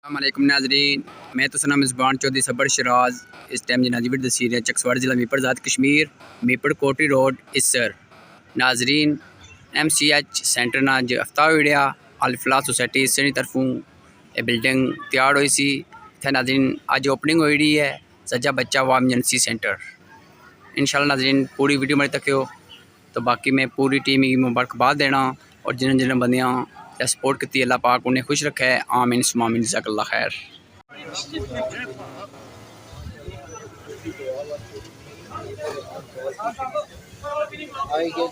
السلام علیکم ناظرین، میں تو سنا مزبان چودھری صبر شراز اس ٹائم جنازی ویڈ دسی رہے چکسواڑ ضلع میپر ذات کشمیر میپر کوٹی روڈ اسر ناظرین MCH سینٹر نا جو افتاح ویڈیا الفلاح سوسائٹی سنی طرفوں یہ بلڈنگ تیار ہوئی سی تھے ناظرین آج اوپننگ ہوئی رہی ہے سجا بچہ و ایمرجنسی سینٹر انشاءاللہ ناظرین پوری ویڈیو میں تک ہو تو باقی میں پوری ٹیم کی مبارکباد دینا اور جنہوں بندیاں سپورٹ کی اللہ پاک انہیں خوش رکھے آمین ثم آمین جزاک اللہ خیر آئے گے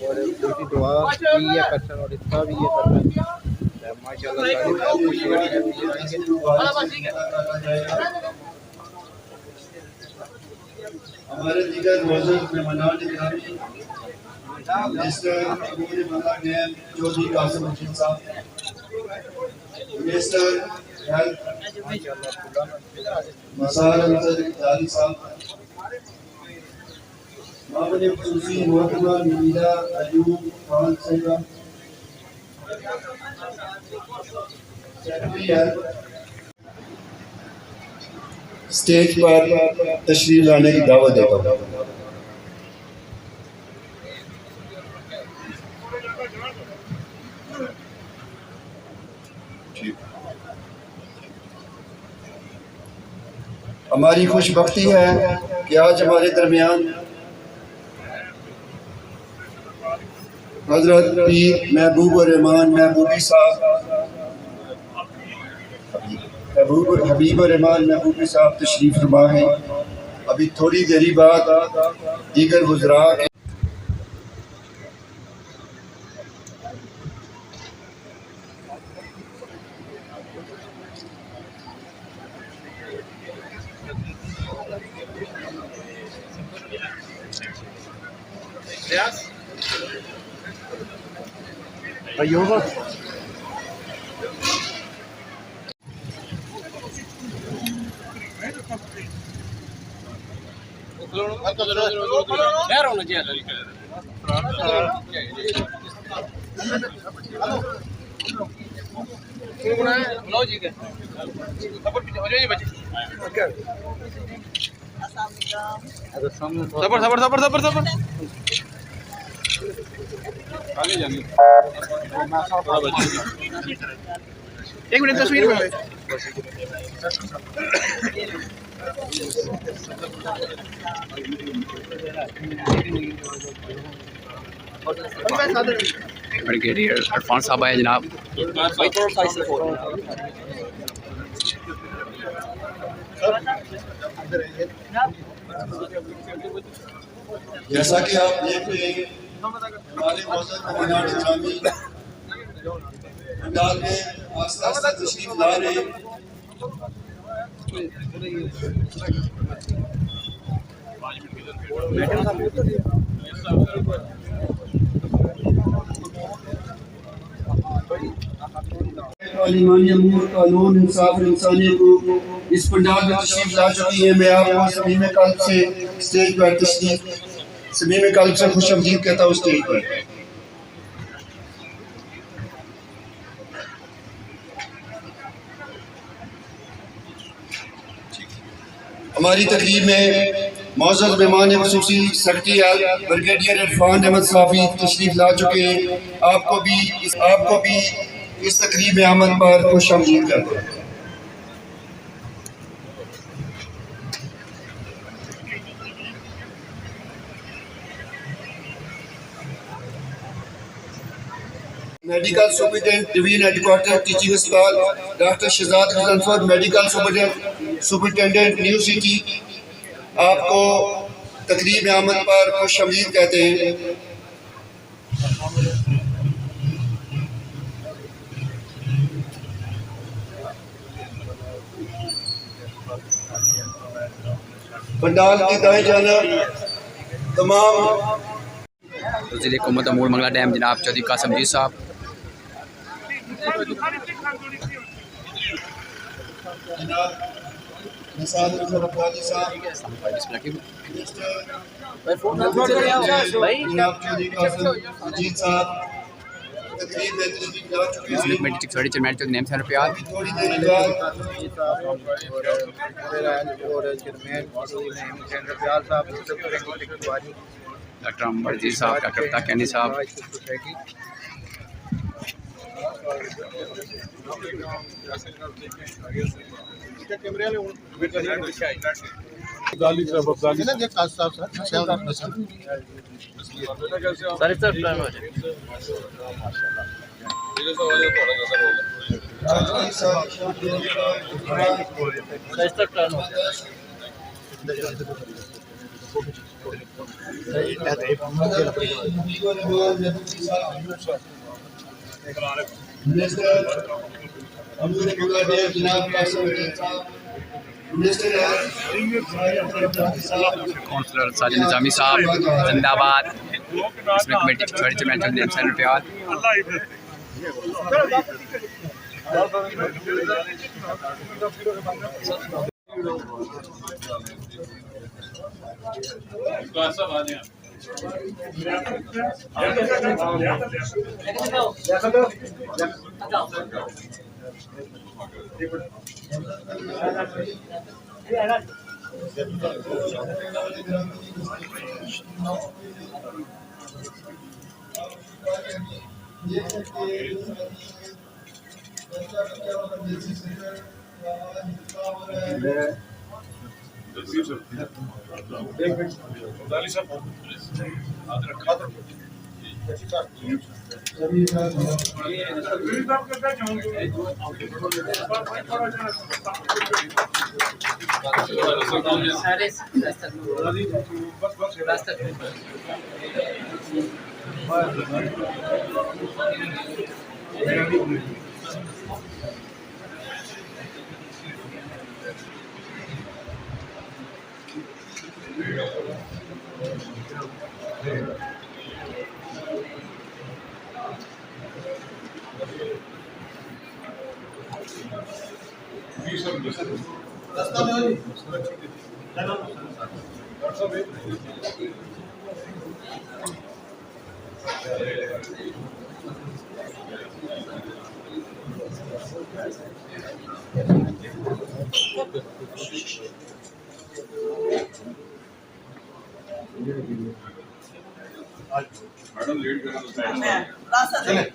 اور دوسری دعا بھی یہ کرسن اور اس کا بھی یہ کرسن ماشاءاللہ ہمارے دیگر معزز مہمانان گرامی منسٹر امور مملکت نیب چودھری قاسم رشید صاحب منسٹر ہیلتھ مسار انصر اقتداری صاحب معاون خصوصی محترمہ منیرہ ایوب خان صاحبہ سیکرٹری ہیلتھ اسٹیج پر تشریف لانے کی دعوت دیتا ہوں ہماری خوش بختی ہے کہ آج ہمارے درمیان حضرت پیر محبوب الرحمان محبوبی صاحب حبیب الرحمان محبوبی صاحب تشریف فرما ہیں ابھی تھوڑی دیر بعد دیگر وزراء کے ایک منٹ تصویر میں بریگیڈیئر عرفان صاحب آئے جناب جیسا کہ آپ دیکھ رہے ہیں ہمارے معزز مہمانان گرامی پنڈال میں آہستہ آہستہ تشریف لا رہے ہیں عالمانی امور قانون انصاف اور انسانیت کو اس پنڈال میں تشریف لا چکی ہے میں آپ کو صمیم قلب سے اسٹیج پر صمیم قلب سے خوش آمدید کہتا ہوں اسٹیج پر ہماری تقریب میں معزز مہمان خصوصی secretary health brigadier Irfan Ahmed Safi تشریف لا چکے ہیں آپ کو بھی اس تقریب میں آمد پر خوش آمدید کرتے ہیں medical superintendent division head quarter teaching اسپتال doctor Shahzad Ghazanfar medical superintendent new city آپ کو تقریب میں آمد پر خوش آمدید کہتے ہیں پنڈال کی دائیں جانب تمام وزیر حکومت امور منگلہ ڈیم جناب چودھری قاسم جی صاحب جناب نثار انصر ابدالی صاحب جناب چودھری قاسم مجید صاحب تقریب میں تشریف لا چکے مسلم ہیں. کمیٹی چکسواڑی چیئرمین چودھری نعیم صاحب پیار، تھوڑی دیر بعد اور چیئرمین پیال صاحب ڈاکٹر عمر جی صاحب، ڈاکٹر فتح کینی صاحب، کونسلر ساجد نظامی صاحب زندہ آباد، مسلم کمیٹی چکسواڑی چیئرمین چودھری نعیم صاحب پیار،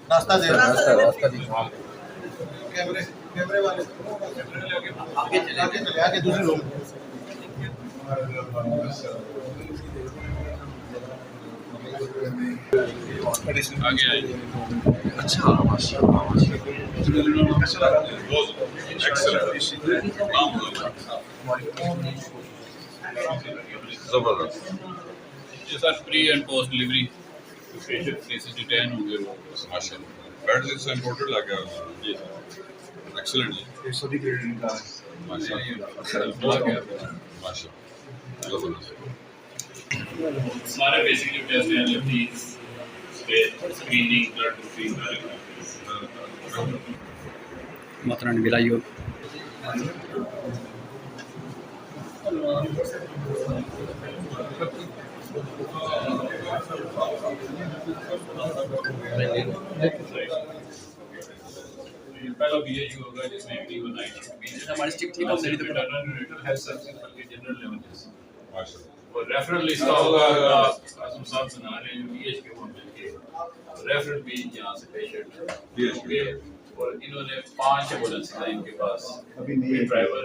راستہ دے کیمرے والے آگے چلے آگے دوسرے لوگ زبردست pre and post delivery patient cases detain ہوں گے وہ ماشاء اللہ بیڈ سے امپورٹڈ لگ گیا جی ایکسلنٹ جی ماشاء اللہ ماشاء اللہ زبردست ہمارے بیسک جو ٹیسٹ ہیں لیپٹیز اسکریننگ بلڈ گروپنگ محترم نبیل ایوب، پہلا بی ایچ یو ہوگا جس میں ایک ڈی نائٹ ہماری اسٹک ٹھیک ہے ہیلتھ سروسز بلکہ جنرل لیول ماشاء اللہ اور ریفرل اس کا ہوگا اعظم صاحب سنا رہے ہیں بی ایچ کے وہ مل کے ریفرل بھی یہاں سے پیشنٹ گے اور انہوں نے 5 ایمبولینس ہیں ان کے پاس ڈرائیور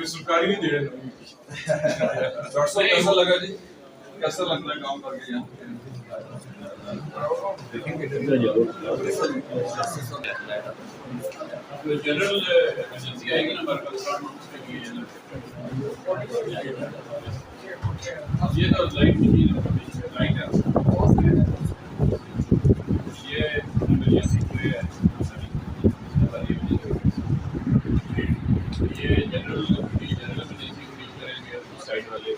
سرکاری نہیں دے رہے ڈاکٹر صاحب کیسا لگا جی کیسا لگتا ہے کام کر کے یہاں جنرل ایمرجنسی آئے گی نا برکت یہ تو لائٹ لائٹ ہے یہ ایمرجنسی پورے ہے یہ جنرل ایمرجنسی کو ڈیل کریں گے سائڈ والے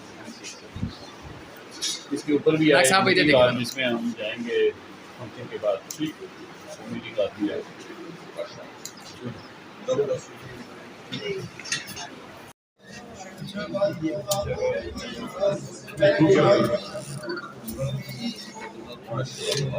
اس کے اوپر بھی آئے جس میں ہم جائیں گے فنکشن کے بعد میٹنگ آتی ہے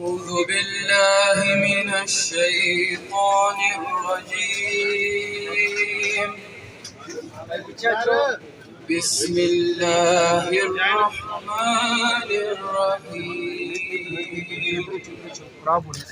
أعوذ بالله من الشيطان الرجيم بسم الله الرحمن الرحيم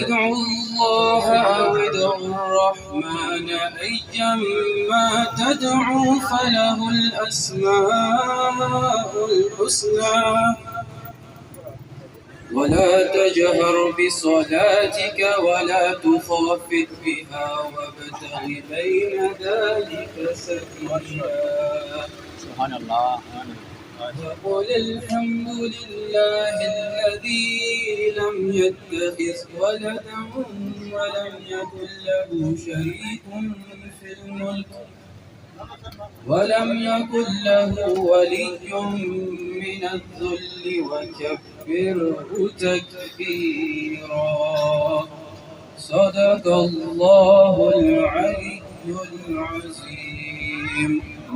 ادعوا الله أو ادعوا الرحمن أيما تدعوا فله الأسماء الحسنى ولا تجهر بصلاتك ولا تخافت بها وابتغ بين ذلك سبيلا سبحان الله. وقل الحمد لله الذي لم يتخذ ولدا ولم يكن له شريك في الملك ولم يكن له ولي من الذل وكبره تكبيرا صدق الله العلي العظيم.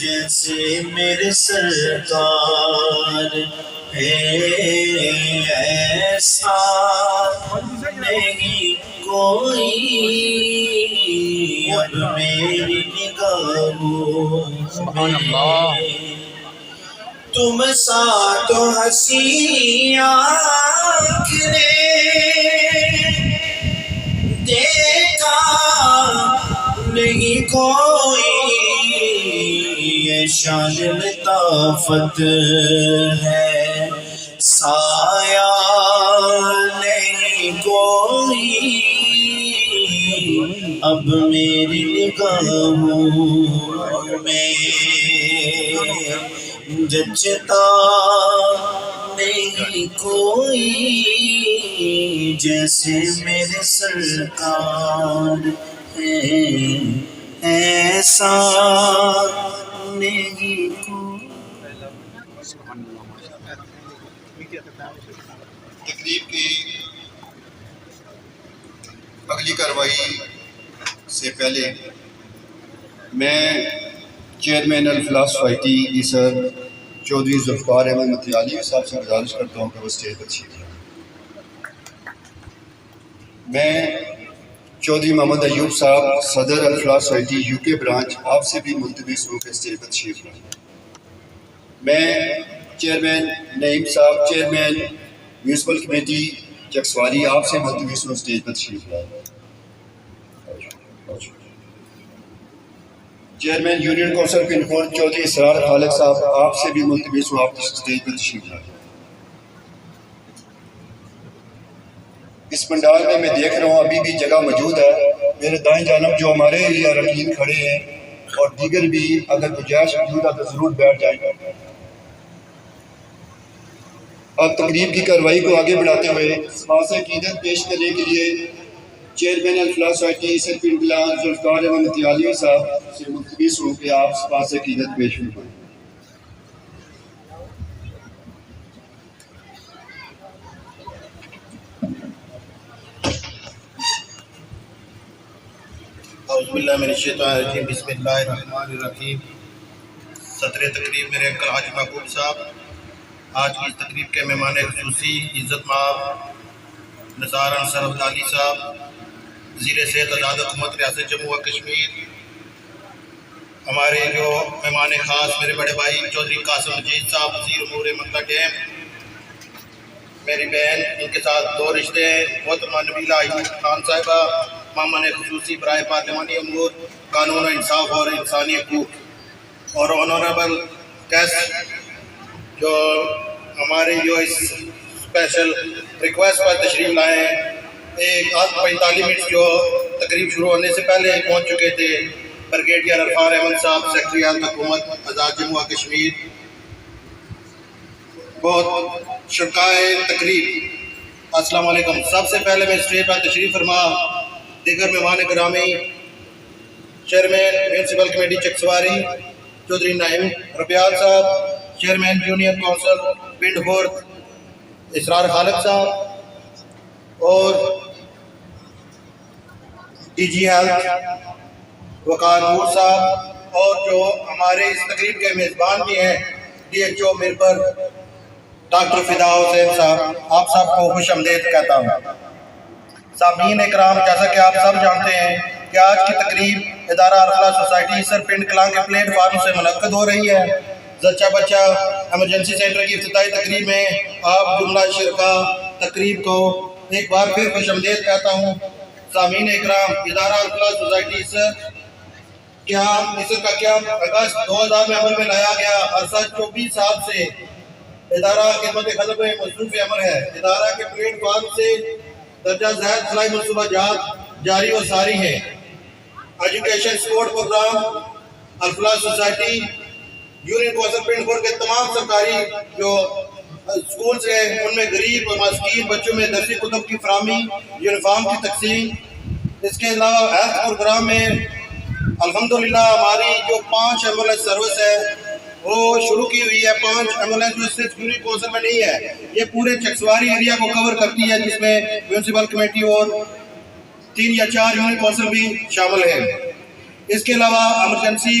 جیسے میرے سرکار ہے، ایسا نہیں کوئی اب میری نگاہوں میں، تم سا تو ہنسی آنکھ نے دیکھا نہیں کوئی، یہ شان لطافت ہے، سایہ نہیں کوئی اب میری نگاہوں میں، جچتا نہیں کوئی جیسے میرے سرکار ہے، ایسا نہیں کوئی۔ تقریب کی اگلی کارروائی سے پہلے میں چیئرمین الفلاح سوسائٹی سر چودھری ذوالفقار احمد متیالی صاحب سے گزارش کرتا ہوں کہ وہ اسٹیج پر تشریف لائیں۔ میں چودھری محمد ایوب صاحب صدر الفلاح سوسائٹی یو کے برانچ آپ سے بھی ملتمس ہوں کہ اسٹیج پر تشریف لائیں۔ میں چیئرمین نعیم صاحب چیئرمین میونسپل کمیٹی چکسواری آپ سے ملتمس ہوں اسٹیج پر تشریف لائیں۔ چیئرمین یونین کونسل پن کوڈ چودھری اسرار خالق صاحب آپ سے بھی ملتمس ہوں آپ اسٹیج پر تشریف لائیں۔ اس پنڈال میں دیکھ رہا ہوں ابھی بھی جگہ موجود ہے، میرے دائیں جانب جو ہمارے اراکین کھڑے ہیں اور دیگر بھی اگر گنجائش موجود ہے تو ضرور بیٹھ جائیں گے۔ اب تقریب کی کارروائی کو آگے بڑھاتے ہوئے سماعت عقیدت پیش کرنے کے لیے چیئرمین الفلاح سوسائٹی سر پن ذوالفقار احمد متیالی صاحب سے ملتمس ہوں کہ آپ سماعت عقیدت پیش کریں۔ اعوذ باللہ من الشیطان الرجیم، بسم اللہ الرحمن الرحیم۔ صدر تقریب میرے انکل حاجی محبوب صاحب، آج کی تقریب کے مہمان خصوصی عزت مآب نثار انصر عبدالی صاحب، وزیر صحت آزاد حکومت ریاست جموں و کشمیر، ہمارے جو مہمان خاص میرے بڑے بھائی چودھری قاسم مجید صاحب وزیر امور منطقہ ڈیم، میری بہن ان کے ساتھ دو رشتے ہیں، محترمہ نبیلہ ایوب خان صاحبہ، مامن خصوصی برائے پارلیمانی امور قانون و انصاف اور انسانی حقوق، اور آنریبل گیسٹ جو ہمارے جو اس اسپیشل ریکویسٹ پر تشریف لائے ہیں، 45 منٹ جو تقریب شروع ہونے سے پہلے پہنچ چکے تھے، بریگیڈیئر عرفان احمد صاحب سیکرٹری اعلیٰ حکومت آزاد جموں و کشمیر، بہت شرکائے تقریب السلام علیکم۔ سب سے پہلے میں اسٹیج پر تشریف فرما دیگر مہمان گرامی chairman municipal committee Chakswari Chaudhry نعیم ربیال صاحب، چیئرمین یونین کونسل پنڈ خورد اسرار خالق صاحب، اور ڈی جی ہیلتھ وقار نور صاحب، اور جو ہمارے اس تقریب کے میزبان بھی ہیں ڈی ایچ او میرپر ڈاکٹر فدا حسین صاحب، آپ سب کو خوش آمدید کہتا ہوں۔ سامعین اکرام، جیسا کہ آپ سب جانتے ہیں کہ آج کی تقریب ادارہ الفلاح سوسائٹی سر پنڈ کلاں کے پلیٹ فارم سے منعقد ہو رہی ہے۔ زچہ بچہ ایمرجنسی سینٹر کی افتتاحی تقریب میں آپ جملہ شرکا تقریب کو ایک بار پھر خوش آمدید کہتا ہوں۔ سامعین اکرام، ادارہ الفلاح سوسائٹی سر کا قیام اگست 2000 میں عمل میں لایا گیا۔ عرصہ 24 سال سے ادارہ خدمت خلق میں مصروف عمل ہے۔ ادارہ کے پلیٹ فارم سے درجہ ذیل فلاحی منصوبہ جات جاری و ساری ہیں۔ ایجوکیشن سپورٹ پروگرام الفلاح سوسائٹی یونین کونسل پنڈ خورد کے تمام سرکاری جو اسکولز ہیں ان میں غریب اور مسکین بچوں میں درسی کتب کی فراہمی، یونیفارم کی تقسیم۔ اس کے علاوہ ہیلتھ پروگرام میں الحمدللہ ہماری جو 5 ایمبولینس سروس ہے وہ شروع کی ہوئی ہے۔ 5 ایمبولینس جو صرف یونین کونسل میں نہیں ہے، یہ پورے چکسواری ایریا کو کور کرتی ہے، جس میں میونسپل کمیٹی اور 3 یا 4 یونین کونسل بھی شامل ہیں۔ اس کے علاوہ ایمرجنسی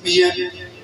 PM,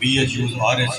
BHUs RSC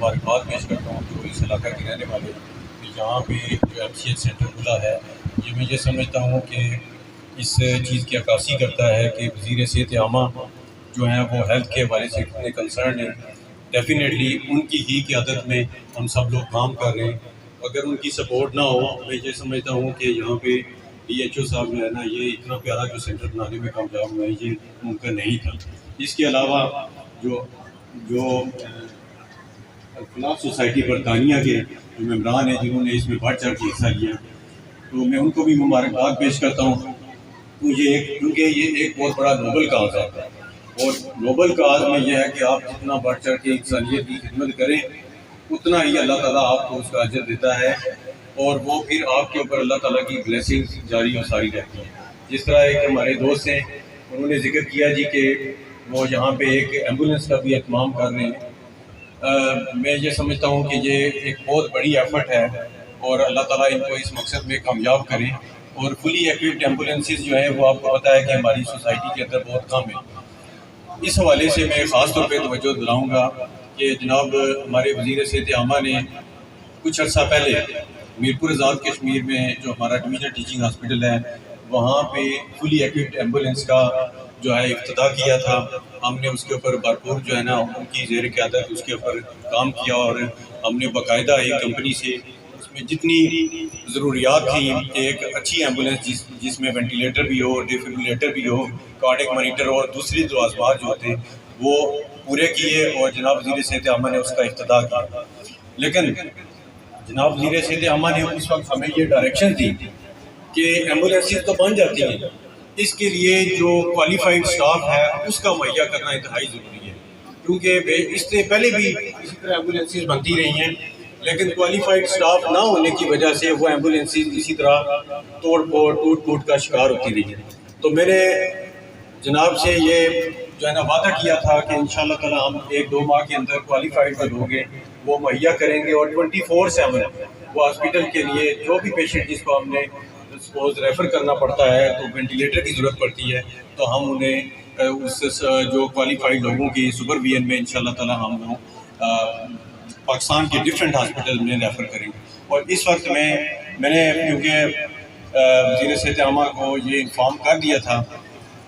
مبارکباد پیش کرتا ہوں جو اس علاقہ کے رہنے والے کہ یہاں پہ جو MCH سینٹر کھلا ہے، یہ میں یہ سمجھتا ہوں کہ اس چیز کی عکاسی کرتا ہے کہ وزیر صحت عامہ جو ہیں وہ ہیلتھ کے حوالے سے کتنے کنسرن ہیں۔ ڈیفینیٹلی ان کی ہی قیادت میں ہم سب لوگ کام کر رہے ہیں، اگر ان کی سپورٹ نہ ہو میں یہ سمجھتا ہوں کہ یہاں پہ DHO صاحب جو ہے نا یہ اتنا پیارا جو سینٹر بنانے میں کامیاب ہوئے یہ ممکن نہیں تھا۔ اس کے علاوہ جو الفلاح سوسائٹی برطانیہ کے جو ممبران ہیں جنہوں نے اس میں بڑھ چڑھ کے حصہ لیا، تو میں ان کو بھی مبارکباد پیش کرتا ہوں کیونکہ یہ ایک بہت بڑا نوبل کاز ہے، اور نوبل کاز میں یہ ہے کہ آپ جتنا بڑھ چڑھ کے انسانیت کی خدمت کریں اتنا ہی اللہ تعالیٰ آپ کو اس کا اجر دیتا ہے، اور وہ پھر آپ کے اوپر اللہ تعالیٰ کی بلیسنگ جاری اور ساری رہتی ہیں۔ جس طرح ایک ہمارے دوست ہیں انہوں نے ذکر کیا جی کہ وہ یہاں پہ ایک ایمبولینس کا بھی اہتمام کر رہے ہیں، میں یہ سمجھتا ہوں کہ یہ ایک بہت بڑی ایفرٹ ہے، اور اللہ تعالیٰ ان کو اس مقصد میں کامیاب کریں۔ اور فلی ایکوپڈ ایمبولینسز جو ہیں وہ آپ کو پتہ ہے کہ ہماری سوسائٹی کے اندر بہت کم ہے۔ اس حوالے سے میں خاص طور پہ توجہ دلاؤں گا کہ جناب ہمارے وزیر صحت عامہ نے کچھ عرصہ پہلے میرپور آزاد کشمیر میں جو ہمارا ڈویژنل ٹیچنگ ہاسپٹل ہے وہاں پہ فلی ایکوپڈ ایمبولینس کا جو ہے افتتاح کیا تھا۔ ہم نے اس کے اوپر بھرپور جو ہے نا ان کی زیر قیادت اس کے اوپر کام کیا، اور ہم نے باقاعدہ ایک کمپنی سے اس میں جتنی ضروریات تھیں کہ ایک اچھی ایمبولینس جس میں وینٹیلیٹر بھی ہو، ڈیفیبریلیٹر بھی ہو، کارڈک مانیٹر اور دوسری لوازمات جو ہوتے ہیں وہ پورے کیے، اور جناب وزیر صحت عامہ نے اس کا افتتاح کیا۔ لیکن جناب وزیر صحت عامہ نے اس وقت ہمیں یہ ڈائریکشن دی کہ ایمبولینسز تو بن جاتی ہیں، اس کے لیے جو کوالیفائڈ اسٹاف ہے اس کا مہیا کرنا انتہائی ضروری ہے، کیونکہ اس سے پہلے بھی اسی طرح ایمبولینسز بنتی رہی ہیں، لیکن کوالیفائڈ اسٹاف نہ ہونے کی وجہ سے وہ ایمبولینسز اسی طرح توڑ پھوڑ ٹوٹ پھوٹ کا شکار ہوتی رہی ہیں۔ تو میں نے جناب سے یہ جو ہے نا وعدہ کیا تھا کہ انشاءاللہ تعالیٰ ہم 1-2 ماہ کے اندر کوالیفائڈ جو لوگ ہیں وہ مہیا کریں گے، اور 24/7 وہ ہاسپٹل کے لیے جو بھی پیشنٹ جس کو ہم نے سپوز ریفر کرنا پڑتا ہے تو وینٹیلیٹر کی ضرورت پڑتی ہے تو ہم انہیں اس جو کوالیفائڈ لوگوں کی سپرویژن میں انشاءاللہ تعالیٰ ہم وہ پاکستان کے ڈفرینٹ ہاسپٹل میں ریفر کریں گے۔ اور اس وقت میں نے کیونکہ وزیر صحت عامہ کو یہ انفارم کر دیا تھا،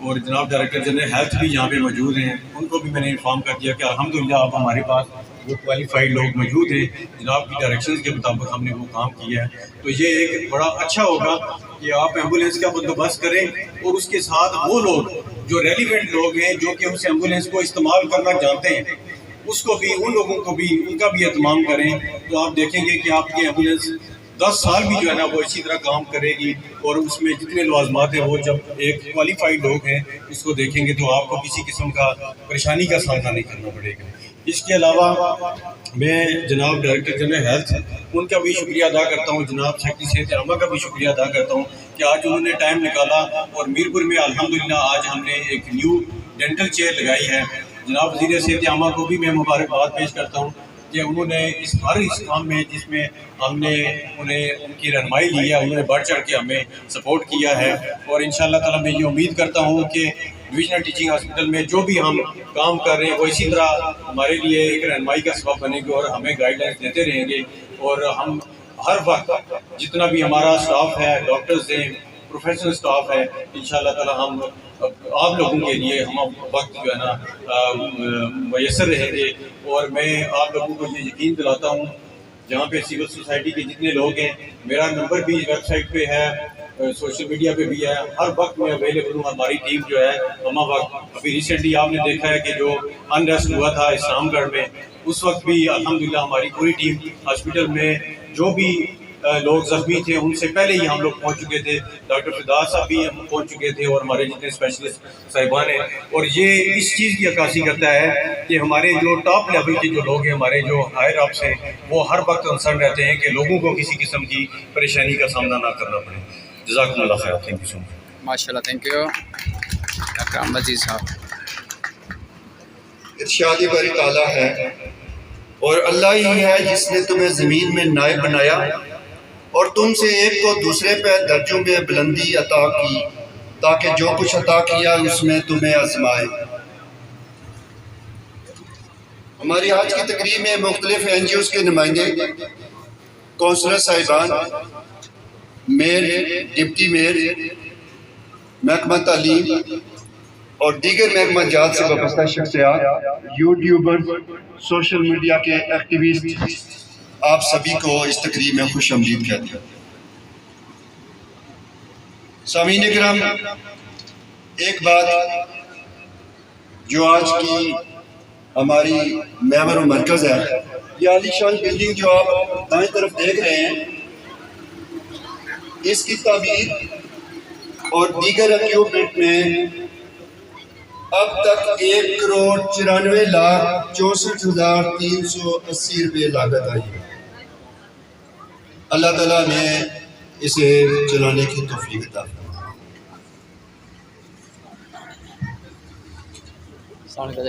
اور جناب ڈائریکٹر جنرل ہیلتھ بھی یہاں پہ موجود ہیں، ان کو بھی میں نے انفارم کر دیا کہ الحمدللہ اب ہمارے پاس وہ کوالیفائڈ لوگ موجود ہیں، جناب کی ڈائریکشنز کے مطابق ہم نے وہ کام کیا ہے۔ تو یہ ایک بڑا اچھا ہوگا کہ آپ ایمبولینس کا بندوبست کریں، اور اس کے ساتھ وہ لوگ جو ریلیونٹ لوگ ہیں جو کہ اس ایمبولینس کو استعمال کرنا جانتے ہیں اس کو بھی، ان لوگوں کو بھی ان کا بھی اہتمام کریں، تو آپ دیکھیں گے کہ آپ کی ایمبولینس 10 سال بھی جو ہے نا وہ اسی طرح کام کرے گی، اور اس میں جتنے لوازمات ہیں وہ جب ایک کوالیفائڈ لوگ ہیں اس کو دیکھیں گے تو آپ کو کسی قسم کا پریشانی کا سامنا نہیں کرنا پڑے گا۔ اس کے علاوہ میں جناب ڈائریکٹر جنرل ہیلتھ ان کا بھی شکریہ ادا کرتا ہوں، جناب سیکرٹری صحت عامہ کا بھی شکریہ ادا کرتا ہوں کہ آج انہوں نے ٹائم نکالا، اور میرپور میں الحمدللہ آج ہم نے ایک نیو ڈینٹل چیئر لگائی ہے۔ جناب وزیر صحت عامہ کو بھی میں مبارکباد پیش کرتا ہوں کہ انہوں نے اس کام میں جس میں ہم نے ان کی رہنمائی لی ہے انہوں نے بڑھ چڑھ کے ہمیں سپورٹ کیا ہے، اور انشاءاللہ تعالیٰ میں یہ امید کرتا ہوں کہ ڈویژنل ٹیچنگ ہاسپٹل میں جو بھی ہم کام کر رہے ہیں وہ اسی طرح ہمارے لیے ایک رہنمائی کا سبب بنے گے، اور ہمیں گائیڈ لائنس دیتے رہیں گے، اور ہم ہر وقت جتنا بھی ہمارا اسٹاف ہے، ڈاکٹرز ہیں، پروفیشنل اسٹاف ہے، انشاءاللہ تعالیٰ ہم آپ لوگوں کے لیے ہم وقت جو ہے نا میسر رہیں گے۔ اور میں آپ لوگوں کو یہ یقین دلاتا ہوں جہاں پہ سول سوسائٹی کے جتنے لوگ ہیں، میرا نمبر بھی ویب سائٹ پہ ہے، سوشل میڈیا پہ بھی ہے، ہر وقت میں اویلیبل ہوں۔ ہماری ٹیم جو ہے ہم وقت ابھی ریسنٹلی آپ نے دیکھا ہے کہ جو انریسٹ ہوا تھا اسلام گڑھ میں، اس وقت بھی الحمدللہ ہماری پوری ٹیم ہاسپٹل میں جو بھی لوگ زخمی تھے ان سے پہلے ہی ہم لوگ پہنچ چکے تھے، ڈاکٹر فداء صاحب بھی ہم پہنچ چکے تھے، اور ہمارے جتنے اسپیشلسٹ صاحبان ہیں، اور یہ اس چیز کی عکاسی کرتا ہے کہ ہمارے جو ٹاپ لیول کے جو لوگ ہیں، ہمارے جو ہائر اپس ہیں، وہ ہر وقت کنسرن رہتے ہیں کہ لوگوں کو کسی قسم کی پریشانی کا سامنا نہ کرنا پڑے۔ جزاکم اللہ خیر، تھینک یو سو مچ۔ ماشاء اللہ، تھینک یو ڈاکٹر احمد عزیز صاحب۔ ارشاد باری تعالیٰ ہے، اور اللہ ہی ہے جس نے تمہیں زمین میں نائب بنایا اور تم سے ایک کو دوسرے پہ درجوں میں بلندی عطا کی تاکہ جو کچھ عطا کیا اس میں تمہیں آزمائے۔ ہماری آج کی تقریب میں مختلف NGOs کے نمائندے، کونسلر صاحبان، میئر، ڈپٹی میئر، محکمہ تعلیم اور دیگر محکمہ جات سے وابستہ شخصیات، یوٹیوبر، سوشل میڈیا کے ایکٹیوسٹ، آپ سبھی کو اس تقریب میں خوش آمدید کہتے ہیں۔ سامعین کرام، ایک بات جو آج کی ہماری محور و مرکز ہے، یہ عالی شان بلڈنگ جو آپ دائیں طرف دیکھ رہے ہیں، اس کی تعمیر اور دیگر اکیوپمنٹ میں اب تک 1,94,64,380 روپے لاگت آئی ہے۔ اللہ تعالیٰ نے اسے چلانے کی توفیق عطا فرمائے۔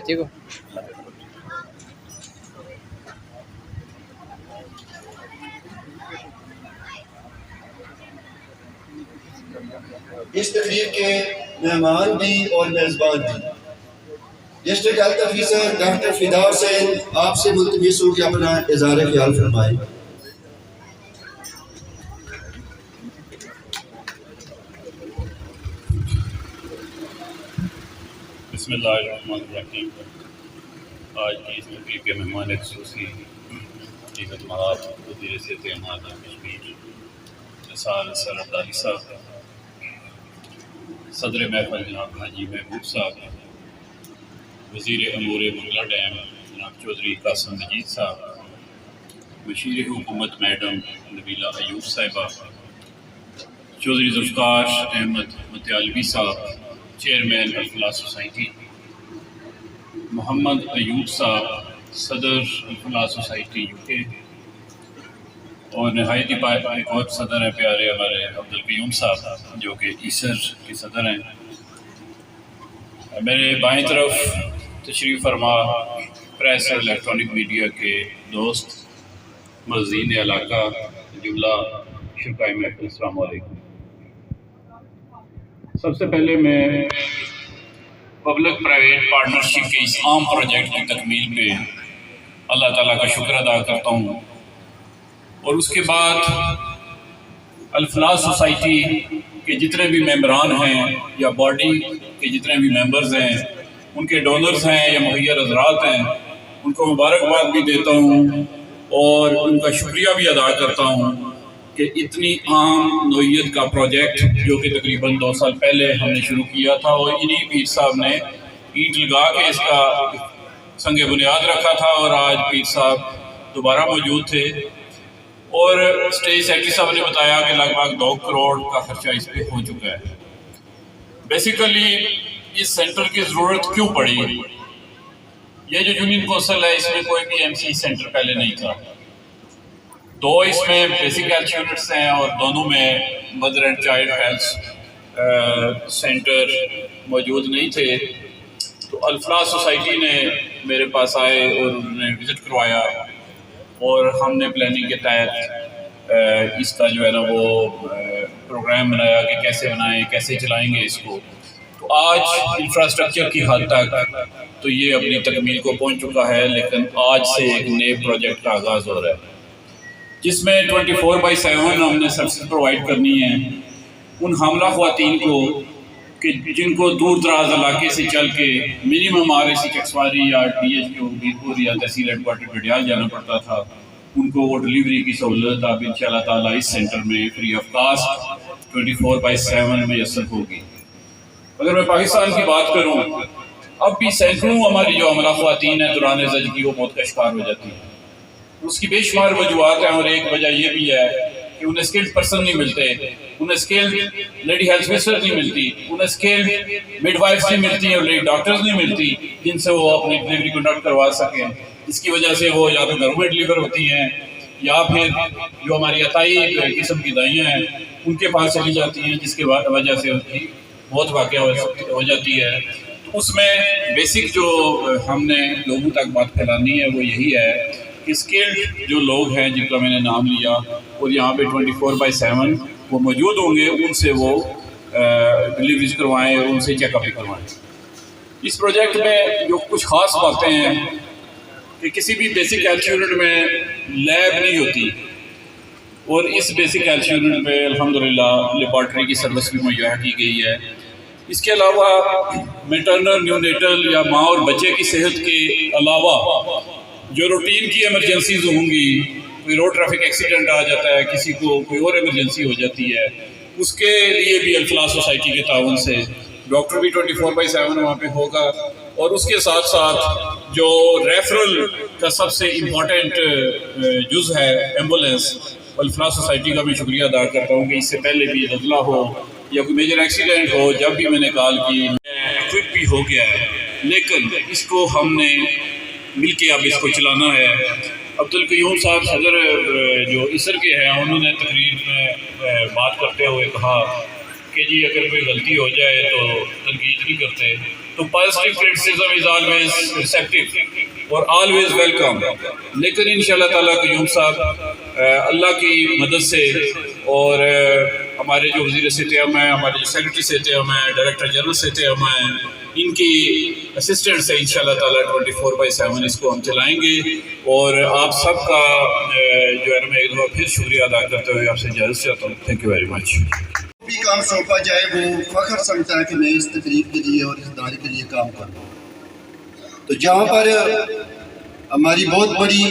ٹھیک ہو؟ اس تقریب کے مہمان بھی اور میزبان بھی ڈسٹرکٹ ہیلتھ آفیسر ڈاکٹر فدا حسین آپ سے ملتمس ہو کہ اپنا اظہار خیال فرمائیں۔ بسم اللہ الرحمن الرحیم۔ آج کی اس تقریب کے مہمان خصوصی عزت مآب وزیر صحت عامہ کشمیر نثار سر عبدالی صاحب، صدر محفل جناب حاجی محبوب صاحب، وزیر امور منگلہ ڈیم جناب چودھری قاسم مجید صاحب، مشیر حکومت میڈم نبیلہ ایوب صاحبہ، چودھری ذوالفقار احمد مطالبی صاحب، چیئرمین الفلاح سوسائٹی، محمد ایوب صاحب، صدر الفلاح سوسائٹی UK، اور نہایت ہی ایک اور صدر ہیں پیارے ہمارے عبدالقیوم صاحب جو کہ ایسر کے صدر ہیں۔ میرے بائیں طرف تشریف فرما پریس اور الیکٹرانک میڈیا کے دوست، مزین علاقہ، جملہ شرکائے محفل، السلام علیکم۔ سب سے پہلے میں پبلک پرائیویٹ پارٹنرشپ کے اس عام پروجیکٹ کی تکمیل پہ اللہ تعالیٰ کا شکر ادا کرتا ہوں، اور اس کے بعد الفلاح سوسائٹی کے جتنے بھی ممبران ہیں یا باڈی کے جتنے بھی ممبرز ہیں، ان کے ڈونرز ہیں یا مہیا حضرات ہیں، ان کو مبارکباد بھی دیتا ہوں اور ان کا شکریہ بھی ادا کرتا ہوں کہ اتنی عام نوعیت کا پروجیکٹ جو کہ تقریباً 2 سال پہلے ہم نے شروع کیا تھا، اور انہی پیر صاحب نے اینٹ لگا کے اس کا سنگ بنیاد رکھا تھا، اور آج پیر صاحب دوبارہ موجود تھے، اور اسٹیج سیکرٹری صاحب نے بتایا کہ لگ بھگ 2 کروڑ کا خرچہ اس پہ ہو چکا ہے۔ بیسیکلی اس سینٹر کی ضرورت کیوں پڑی؟ یہ جو یونین کونسل ہے، اس میں کوئی بھی MC سینٹر پہلے نہیں تھا، 2 اس میں بیسک ہیلتھ یونٹس ہیں اور دونوں میں mother and child health centre موجود نہیں تھے۔ تو الفلاح سوسائٹی نے میرے پاس آئے اور انہوں نے وزٹ کروایا، اور ہم نے پلاننگ کے تحت اس کا جو ہے نا وہ پروگرام بنایا کہ کیسے بنائیں، کیسے چلائیں گے اس کو۔ تو آج انفراسٹرکچر کی حد تک تو یہ اپنی تکمیل کو پہنچ چکا ہے، لیکن آج سے ایک نئے پروجیکٹ کا آغاز ہو رہا ہے جس میں 24/7 ہم نے سروسز پرووائڈ کرنی ہے ان حاملہ خواتین کو کہ جن کو دور دراز علاقے سے چل کے منیمم RAC چکسواری یا DHQ بیرپور یا تحصیل ہیڈ کوارٹر گڈیال جانا پڑتا تھا، ان کو وہ ڈلیوری کی سہولت اب انشاءاللہ تعالیٰ اس سینٹر میں فری آف کاسٹ 24/7 میسر ہوگی۔ اگر میں پاکستان کی بات کروں، اب بھی سینکڑوں ہماری جو حاملہ خواتین ہیں دوران زچگی وہ موت کا شکار ہو جاتی ہیں۔ اس کی بے شمار وجوہات ہیں، اور ایک وجہ یہ بھی ہے کہ انہیں اسکلڈ پرسن نہیں ملتے، انہیں اسکلڈ لیڈی ہیلتھ ویسر نہیں ملتی، انہیں اسکلڈ مڈ وائفس نہیں ملتی اور لیڈی ڈاکٹرز نہیں ملتی جن سے وہ اپنی ڈلیوری کنڈکٹ کروا سکیں۔ اس کی وجہ سے وہ یا تو گھروں میں ڈلیور ہوتی ہیں یا پھر جو ہماری عطائی قسم کی دائیاں ہیں ان کے پاس چلی جاتی ہیں، جس کی وجہ سے ان کی بہت واقعہ ہو جاتی ہے۔ تو اس میں بیسک جو ہم نے لوگوں تک بات پھیلانی ہے وہ یہی ہے کہ اسکلڈ جو لوگ ہیں جن کا میں نے نام لیا اور یہاں پہ 24/7 وہ موجود ہوں گے، ان سے وہ ڈلیوریز کروائیں اور ان سے چیک اپ بھی کروائیں۔ اس پروجیکٹ میں جو کچھ خاص باتیں ہیں کہ کسی بھی بیسک ہیلتھ یونٹ میں لیب نہیں ہوتی، اور اس بیسک ہیلتھ یونٹ میں الحمدللہ لیبارٹری کی سروس بھی مہیا کی گئی ہے۔ اس کے علاوہ میٹرنل نیونیٹل یا ماں اور بچے کی صحت کے علاوہ جو روٹین کی ایمرجنسیز ہوں گی، کوئی روڈ ٹریفک ایکسیڈنٹ آ جاتا ہے، کسی کو کوئی اور ایمرجنسی ہو جاتی ہے، اس کے لیے بھی الفلاح سوسائٹی کے تعاون سے ڈاکٹر بھی 24/7 وہاں پہ ہوگا، اور اس کے ساتھ ساتھ جو ریفرل کا سب سے امپورٹنٹ جز ہے ایمبولینس، الفلاح سوسائٹی کا میں شکریہ ادا کرتا ہوں کہ اس سے پہلے بھی نزلہ ہو یا کوئی میجر ایکسیڈنٹ ہو، جب بھی میں نے کال کی ایکوپ بھی ہو گیا ہے، لیکن اس کو ہم نے مل کے اب اس کو چلانا ہے۔ عبدالقیوم صاحب صدر جو اسر کے ہیں، انہوں نے تقریر میں بات کرتے ہوئے کہا کہ جی اگر کوئی غلطی ہو جائے تو تنقید نہیں کرتے، تو positive criticism is always receptive اور آلویز ویلکم، لیکن انشاءاللہ تعالیٰ قیوم صاحب اللہ کی مدد سے اور ہمارے جو وزیر صحت عامہ ہیں، ہمارے جو سیکرٹری صحت عامہ ہیں، ڈائریکٹر جنرل صحت عامہ ہیں، ان کی اسسٹنٹ سے انشاءاللہ تعالیٰ 24/7 اس کو ہم چلائیں گے، اور آپ سب کا جو ہے میں ایک دفعہ پھر شکریہ ادا کرتے ہوئے آپ سے اجازت چاہتا ہوں۔ Thank you very much. بھی کام سونپا جائے وہ فخر سمجھتا ہے کہ میں اس تقریب کے لیے اور اس ادارے کے لیے کام کروں، تو جہاں پر ہماری بہت بڑی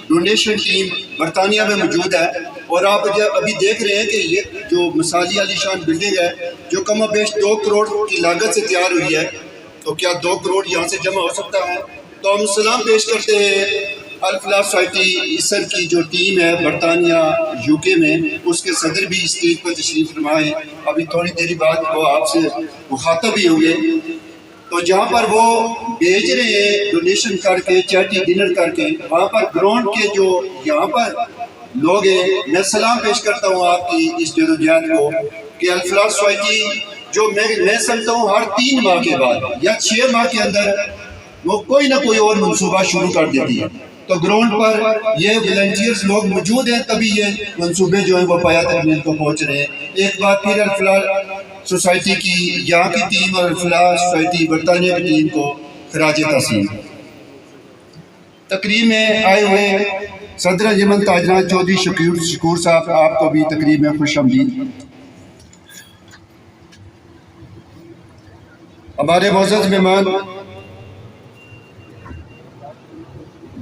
ڈونیشن ٹیم برطانیہ میں موجود ہے، اور آپ ابھی دیکھ رہے ہیں کہ یہ جو مثالی عالی شان بلڈنگ ہے جو کم و بیش 2 کروڑ کی لاگت سے تیار ہوئی ہے، تو کیا 2 کروڑ یہاں سے جمع ہو سکتا ہے؟ تو ہم سلام پیش کرتے ہیں الفلاح سوسائٹی اسر کی جو ٹیم ہے برطانیہ UK میں، اس کے صدر بھی اسٹیج پر تشریف فرما ہے، ابھی تھوڑی دیر بعد وہ آپ سے مخاطب بھی ہوں گے، تو جہاں پر وہ بھیج رہے ہیں ڈونیشن کر کے، چیریٹی ڈنر کر کے، وہاں پر گراؤنڈ کے جو یہاں پر لوگ ہیں، میں سلام پیش کرتا ہوں آپ کی اس جدوجہد کو کہ الفلاح سوسائٹی جو میں سمجھتا ہوں ہر 3 ماہ کے بعد یا 6 ماہ کے اندر وہ کوئی نہ کوئی اور منصوبہ شروع کر دیتی ہے، تو گراؤنڈ پر یہ والنٹیئرز لوگ موجود ہیں، تبھی یہ منصوبے جو ہیں وہ پایہ تکمیل کو پہنچ رہے ہیں۔ ایک بار پھر الفلاح سوسائٹی کی یہاں کی ٹیم اور الفلاح سوسائٹی برطانیہ کی ٹیم کو خراج تحسین۔ تقریب میں آئے ہوئے صدر انجمن تاجران چودھری شکور صاحب، آپ کو بھی تقریب میں خوش آمدید۔ ہمارے معزز مہمان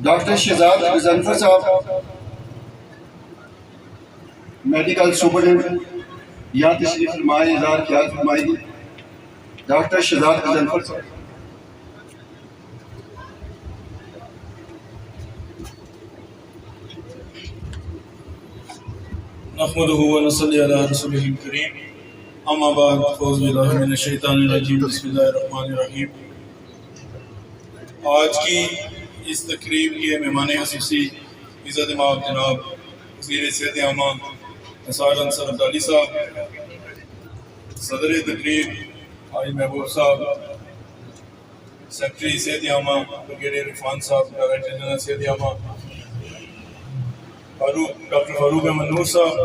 ڈاکٹر شہزاد غضنفر صاحب، میڈیکل سپرنٹینڈنٹ، یہاں تشریف فرمائے، اظہار خیال فرمائیے۔ ڈاکٹر شہزاد غضنفر صاحب۔ نحمده ونصلي على رسوله الكريم، اما بعد، اعوذ باللہ من الشیطان الرجیم، بسم اللہ الرحمن الرحیم۔ آج کی اس تقریب کے مہمان خصوصی عزت مآب جناب وزیر صحت عامہ نثار انصر عبدالی صاحب، صدر تقریب حاجی محبوب صاحب، سیکرٹری صحت عامہ بریگیڈیئر عرفان صاحب، ڈائریکٹر جنرل صحت عامہ ڈاکٹر فاروق احمد نور صاحب،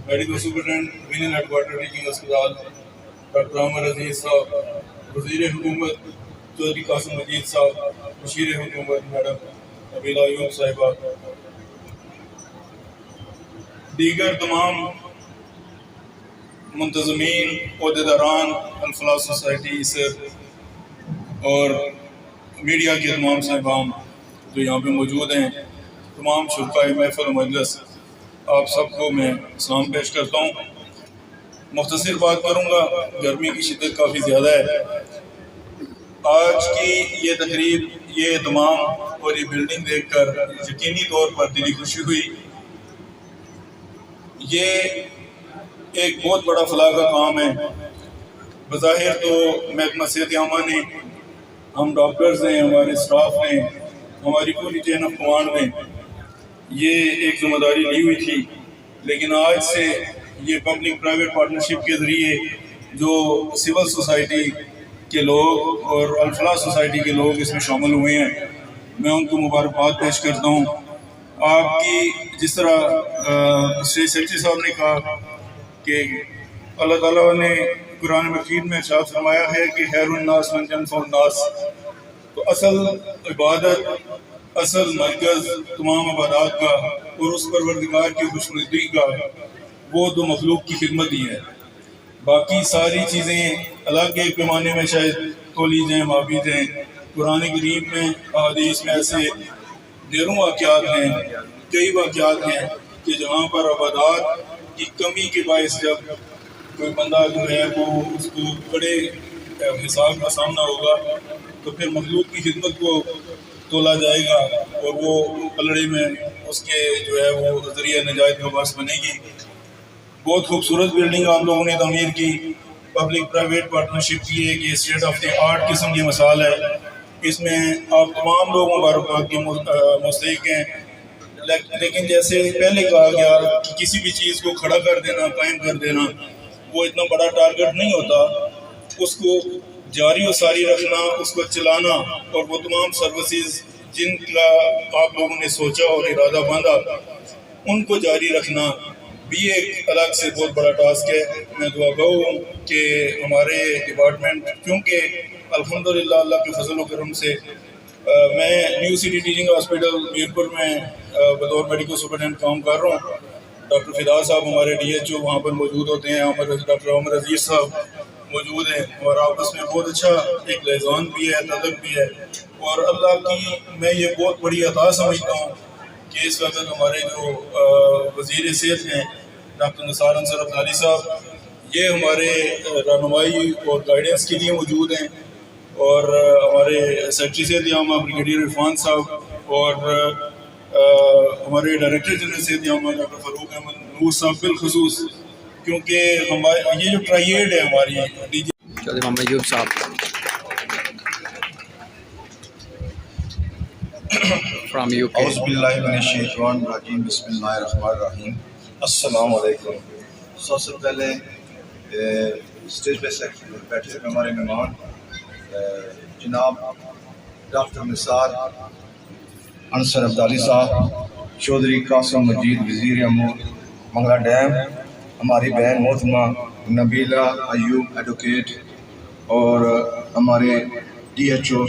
میڈیکل سپرنٹینڈنٹ ونین ہیڈ کوارٹر ٹیچنگ اسپتال ڈاکٹر عامر عزیز صاحب، وزیر حکومت چودھری قاسم مجید صاحب، مشیر حکومت میڈم نبیلہ ایوب صاحبہ، دیگر تمام منتظمین، عہدیداران الفلاح سوسائٹی اسر اور میڈیا کے تمام صاحبان جو یہاں پہ موجود ہیں، تمام شرکائے محفل و مجلس، آپ سب کو میں سلام پیش کرتا ہوں۔ مختصر بات کروں گا، گرمی کی شدت کافی زیادہ ہے۔ آج کی یہ تقریب، یہ اہتمام اور یہ بلڈنگ دیکھ کر یقینی طور پر دلی خوشی ہوئی۔ یہ ایک بہت بڑا فلاح کا کام ہے۔ بظاہر تو محکمہ صحت عامہ نے، ہم ڈاکٹرز ہیں، ہمارے اسٹاف نے، ہماری پوری چین آف کمانڈ نے یہ ایک ذمہ داری لی ہوئی تھی، لیکن آج سے یہ پبلک پرائیویٹ پارٹنرشپ کے ذریعے جو سول سوسائٹی کے لوگ اور الفلاح سوسائٹی کے لوگ اس میں شامل ہوئے ہیں، میں ان کو مبارکباد پیش کرتا ہوں۔ آپ کی جس طرح سیکرٹری صاحب نے کہا کہ اللہ تعالیٰ نے قرآن مجید میں ارشاد فرمایا ہے کہ خیر الناس من ينفع الناس، تو اصل عبادت، اصل مرکز تمام عبادات کا اور اس پروردگار کی خوشنودی کا وہ تو مخلوق کی خدمت ہی ہے. باقی ساری چیزیں الگ ایک پیمانے میں شاید تولی جائیں معافی دیں. قرآن کریم میں احادیث میں ایسے ڈھیروں واقعات ہیں, کئی واقعات ہیں کہ جہاں پر عبادات کی کمی کے باعث جب کوئی بندہ جو ہے وہ اس کو بڑے حساب کا سامنا ہوگا تو پھر مخلوق کی خدمت کو تولا جائے گا اور وہ پلڑے میں اس کے جو ہے وہ ذریعہ نجات کا باعث بنے گی. بہت خوبصورت بلڈنگ ہم لوگوں نے تعمیر کی, پبلک پرائیویٹ پارٹنرشپ کی ہے کہ اسٹیٹ آف دی آرٹ قسم کی مثال ہے. اس میں آپ تمام لوگ مبارکباد کے مستحق ہیں. لیکن جیسے پہلے کہا گیا کہ کسی بھی چیز کو کھڑا کر دینا, قائم کر دینا وہ اتنا بڑا ٹارگٹ نہیں ہوتا. اس کو جاری و ساری رکھنا, اس کو چلانا اور وہ تمام سروسز جن کا آپ لوگوں نے سوچا اور ارادہ باندھا ان کو جاری رکھنا بھی ایک الگ سے بہت بڑا ٹاسک ہے. میں دعا گو ہوں کہ ہمارے ڈپارٹمنٹ, کیونکہ الحمدللہ اللہ کے فضل و کرم سے میں new city teaching hospital Mirpur میں بطور میڈیکل سپرنٹینڈنٹ کام کر رہا ہوں. ڈاکٹر فدا صاحب ہمارے ڈی ایچ او وہاں پر موجود ہوتے ہیں, ڈاکٹر عمر عزیز صاحب موجود ہیں اور آپس میں بہت اچھا ایک لحظان بھی ہے, تعلق بھی ہے. اور اللہ کی میں یہ بہت بڑی عطا سمجھتا ہوں کہ اس وقت ہمارے جو وزیر صحت ہیں ڈاکٹر نثار انصر افضالی صاحب, یہ ہمارے رہنمائی اور گائیڈنس کے لیے موجود ہیں. اور ہمارے سیکرٹری صحت عامہ بریگیڈیئر عرفان صاحب اور ہمارے ڈائریکٹر جنرل صحت عامہ ڈاکٹر فاروق احمد نور صاحب بالخصوص, کیونکہ ہمارے یہ جو ٹرائیڈ ہے ہماری ڈی جی چودھری محمد ایوب صاحب فرام یو کے. اعوذ باللہ من الشیطان الرجیم, بسم اللہ الرحمن الرحیم. السلام علیکم. سب سے پہلے اسٹیج پہ بیٹھے ہمارے مہمان جناب ڈاکٹر نثار انصر افضالی صاحب, چودھری قاسم مجید وزیر امور منگلا ڈیم, ہماری بہن محترمہ نبیلہ ایوب ایڈوکیٹ, اور ہمارے ڈی ایچ او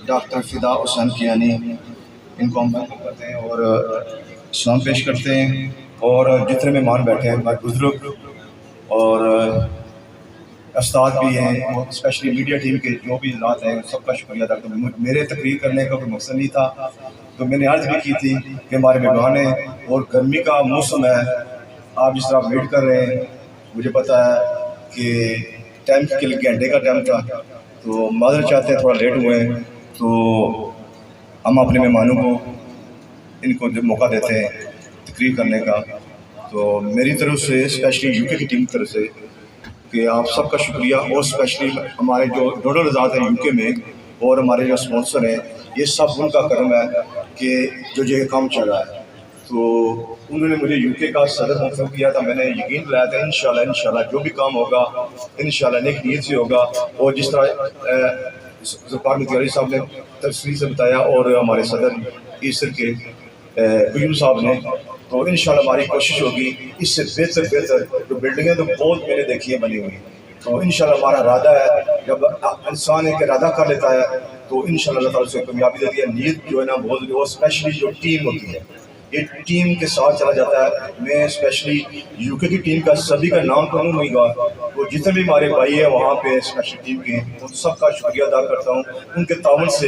ڈاکٹر فدا حسین کیانی, ان کو ہم کرتے ہیں اور اسلام پیش کرتے ہیں. اور جتنے مہمان بیٹھے ہیں ہمارے بزرگ اور استاد بھی ہیں, اور اسپیشلی میڈیا ٹیم کے جو بھی ذات ہیں سب کا شکریہ ادا کرتا ہوں. میرے تقریر کرنے کا کوئی مقصد نہیں تھا, تو میں نے عرض بھی کی تھی کہ ہمارے مہمان ہیں اور گرمی کا موسم ہے, آپ جس طرح ویٹ کر رہے ہیں, مجھے پتہ ہے کہ ٹائم کے لیے گھنٹے کا ٹائم تھا, تو معذرت چاہتے ہیں تھوڑا لیٹ ہوئے ہیں. تو ہم اپنے مہمانوں کو ان کو جب موقع دیتے ہیں تقریر کرنے کا, تو میری طرف سے اسپیشلی یو کے کی ٹیم کی طرف سے کہ آپ سب کا شکریہ, اور اسپیشلی ہمارے جو ڈونر ذات ہیں یو کے میں اور ہمارے جو اسپانسر ہیں, یہ سب ان کا کرم ہے کہ جو یہ کام چل رہا ہے. تو انہوں نے مجھے یو کے کا صدر منتخب کیا تھا, میں نے یقین دلایا تھا انشاءاللہ جو بھی کام ہوگا انشاءاللہ نیک نیت سے ہوگا. اور جس طرح ذوالفقار متواری صاحب نے تفصیل سے بتایا اور ہمارے صدر ایسر کے قیوم صاحب نے, تو انشاءاللہ ہماری کوشش ہوگی اس سے بہتر جو بلڈنگیں تو بہت میں نے دیکھی ہیں بنی ہوئی, تو انشاءاللہ ہمارا ارادہ ہے جب انسان ایک ارادہ کر لیتا ہے تو انشاءاللہ اللہ تعالیٰ سے کامیابی دیتی ہے. نیت جو ہے نا بہت ضروری, اور اسپیشلی جو ٹیم ہوتی ہے یہ ٹیم کے ساتھ چلا جاتا ہے. میں اسپیشلی یو کے کی ٹیم کا سبھی کا نام کروں نہیں گا, وہ جتنے بھی ہمارے بھائی ہیں وہاں پہ اسپیشل ٹیم کے, ان سب کا شکریہ ادا کرتا ہوں ان کے تعاون سے.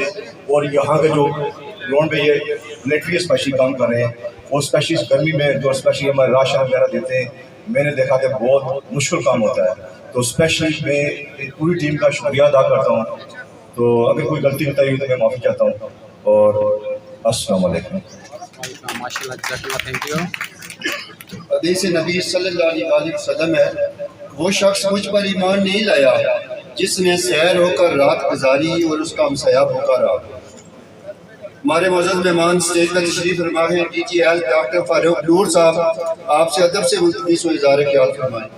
اور یہاں کے جو گراؤنڈ پہ یہ ملٹری اسپیشلی کام کر رہے ہیں, اور اسپیشلی اس گرمی میں جو اسپیشلی ہمارے راشن وغیرہ دیتے ہیں, میں نے دیکھا کہ بہت مشکل کام ہوتا ہے. تو اسپیشلی میں پوری ٹیم کا شکریہ ادا کرتا ہوں. تو اگر کوئی غلطی بتائی ہوئی تو میں معافی چاہتا ہوں, اور السلام علیکم. ماشاء اللہ, جزاک اللہ, تھینک یو. حدیث نبی صلی اللہ علیہ وسلم ہے, وہ شخص مجھ پر ایمان نہیں لایا جس نے سیر ہو کر رات گزاری اور اس کا ہمسایہ بھوکا رہا. ہمارے معزز مہمان اسٹیج پر تشریف فرما ہیں ڈی جی ایل ڈاکٹر فاروق نور صاحب, آپ سے ادب سے ملتمس و اظہار خیال فرمائیں.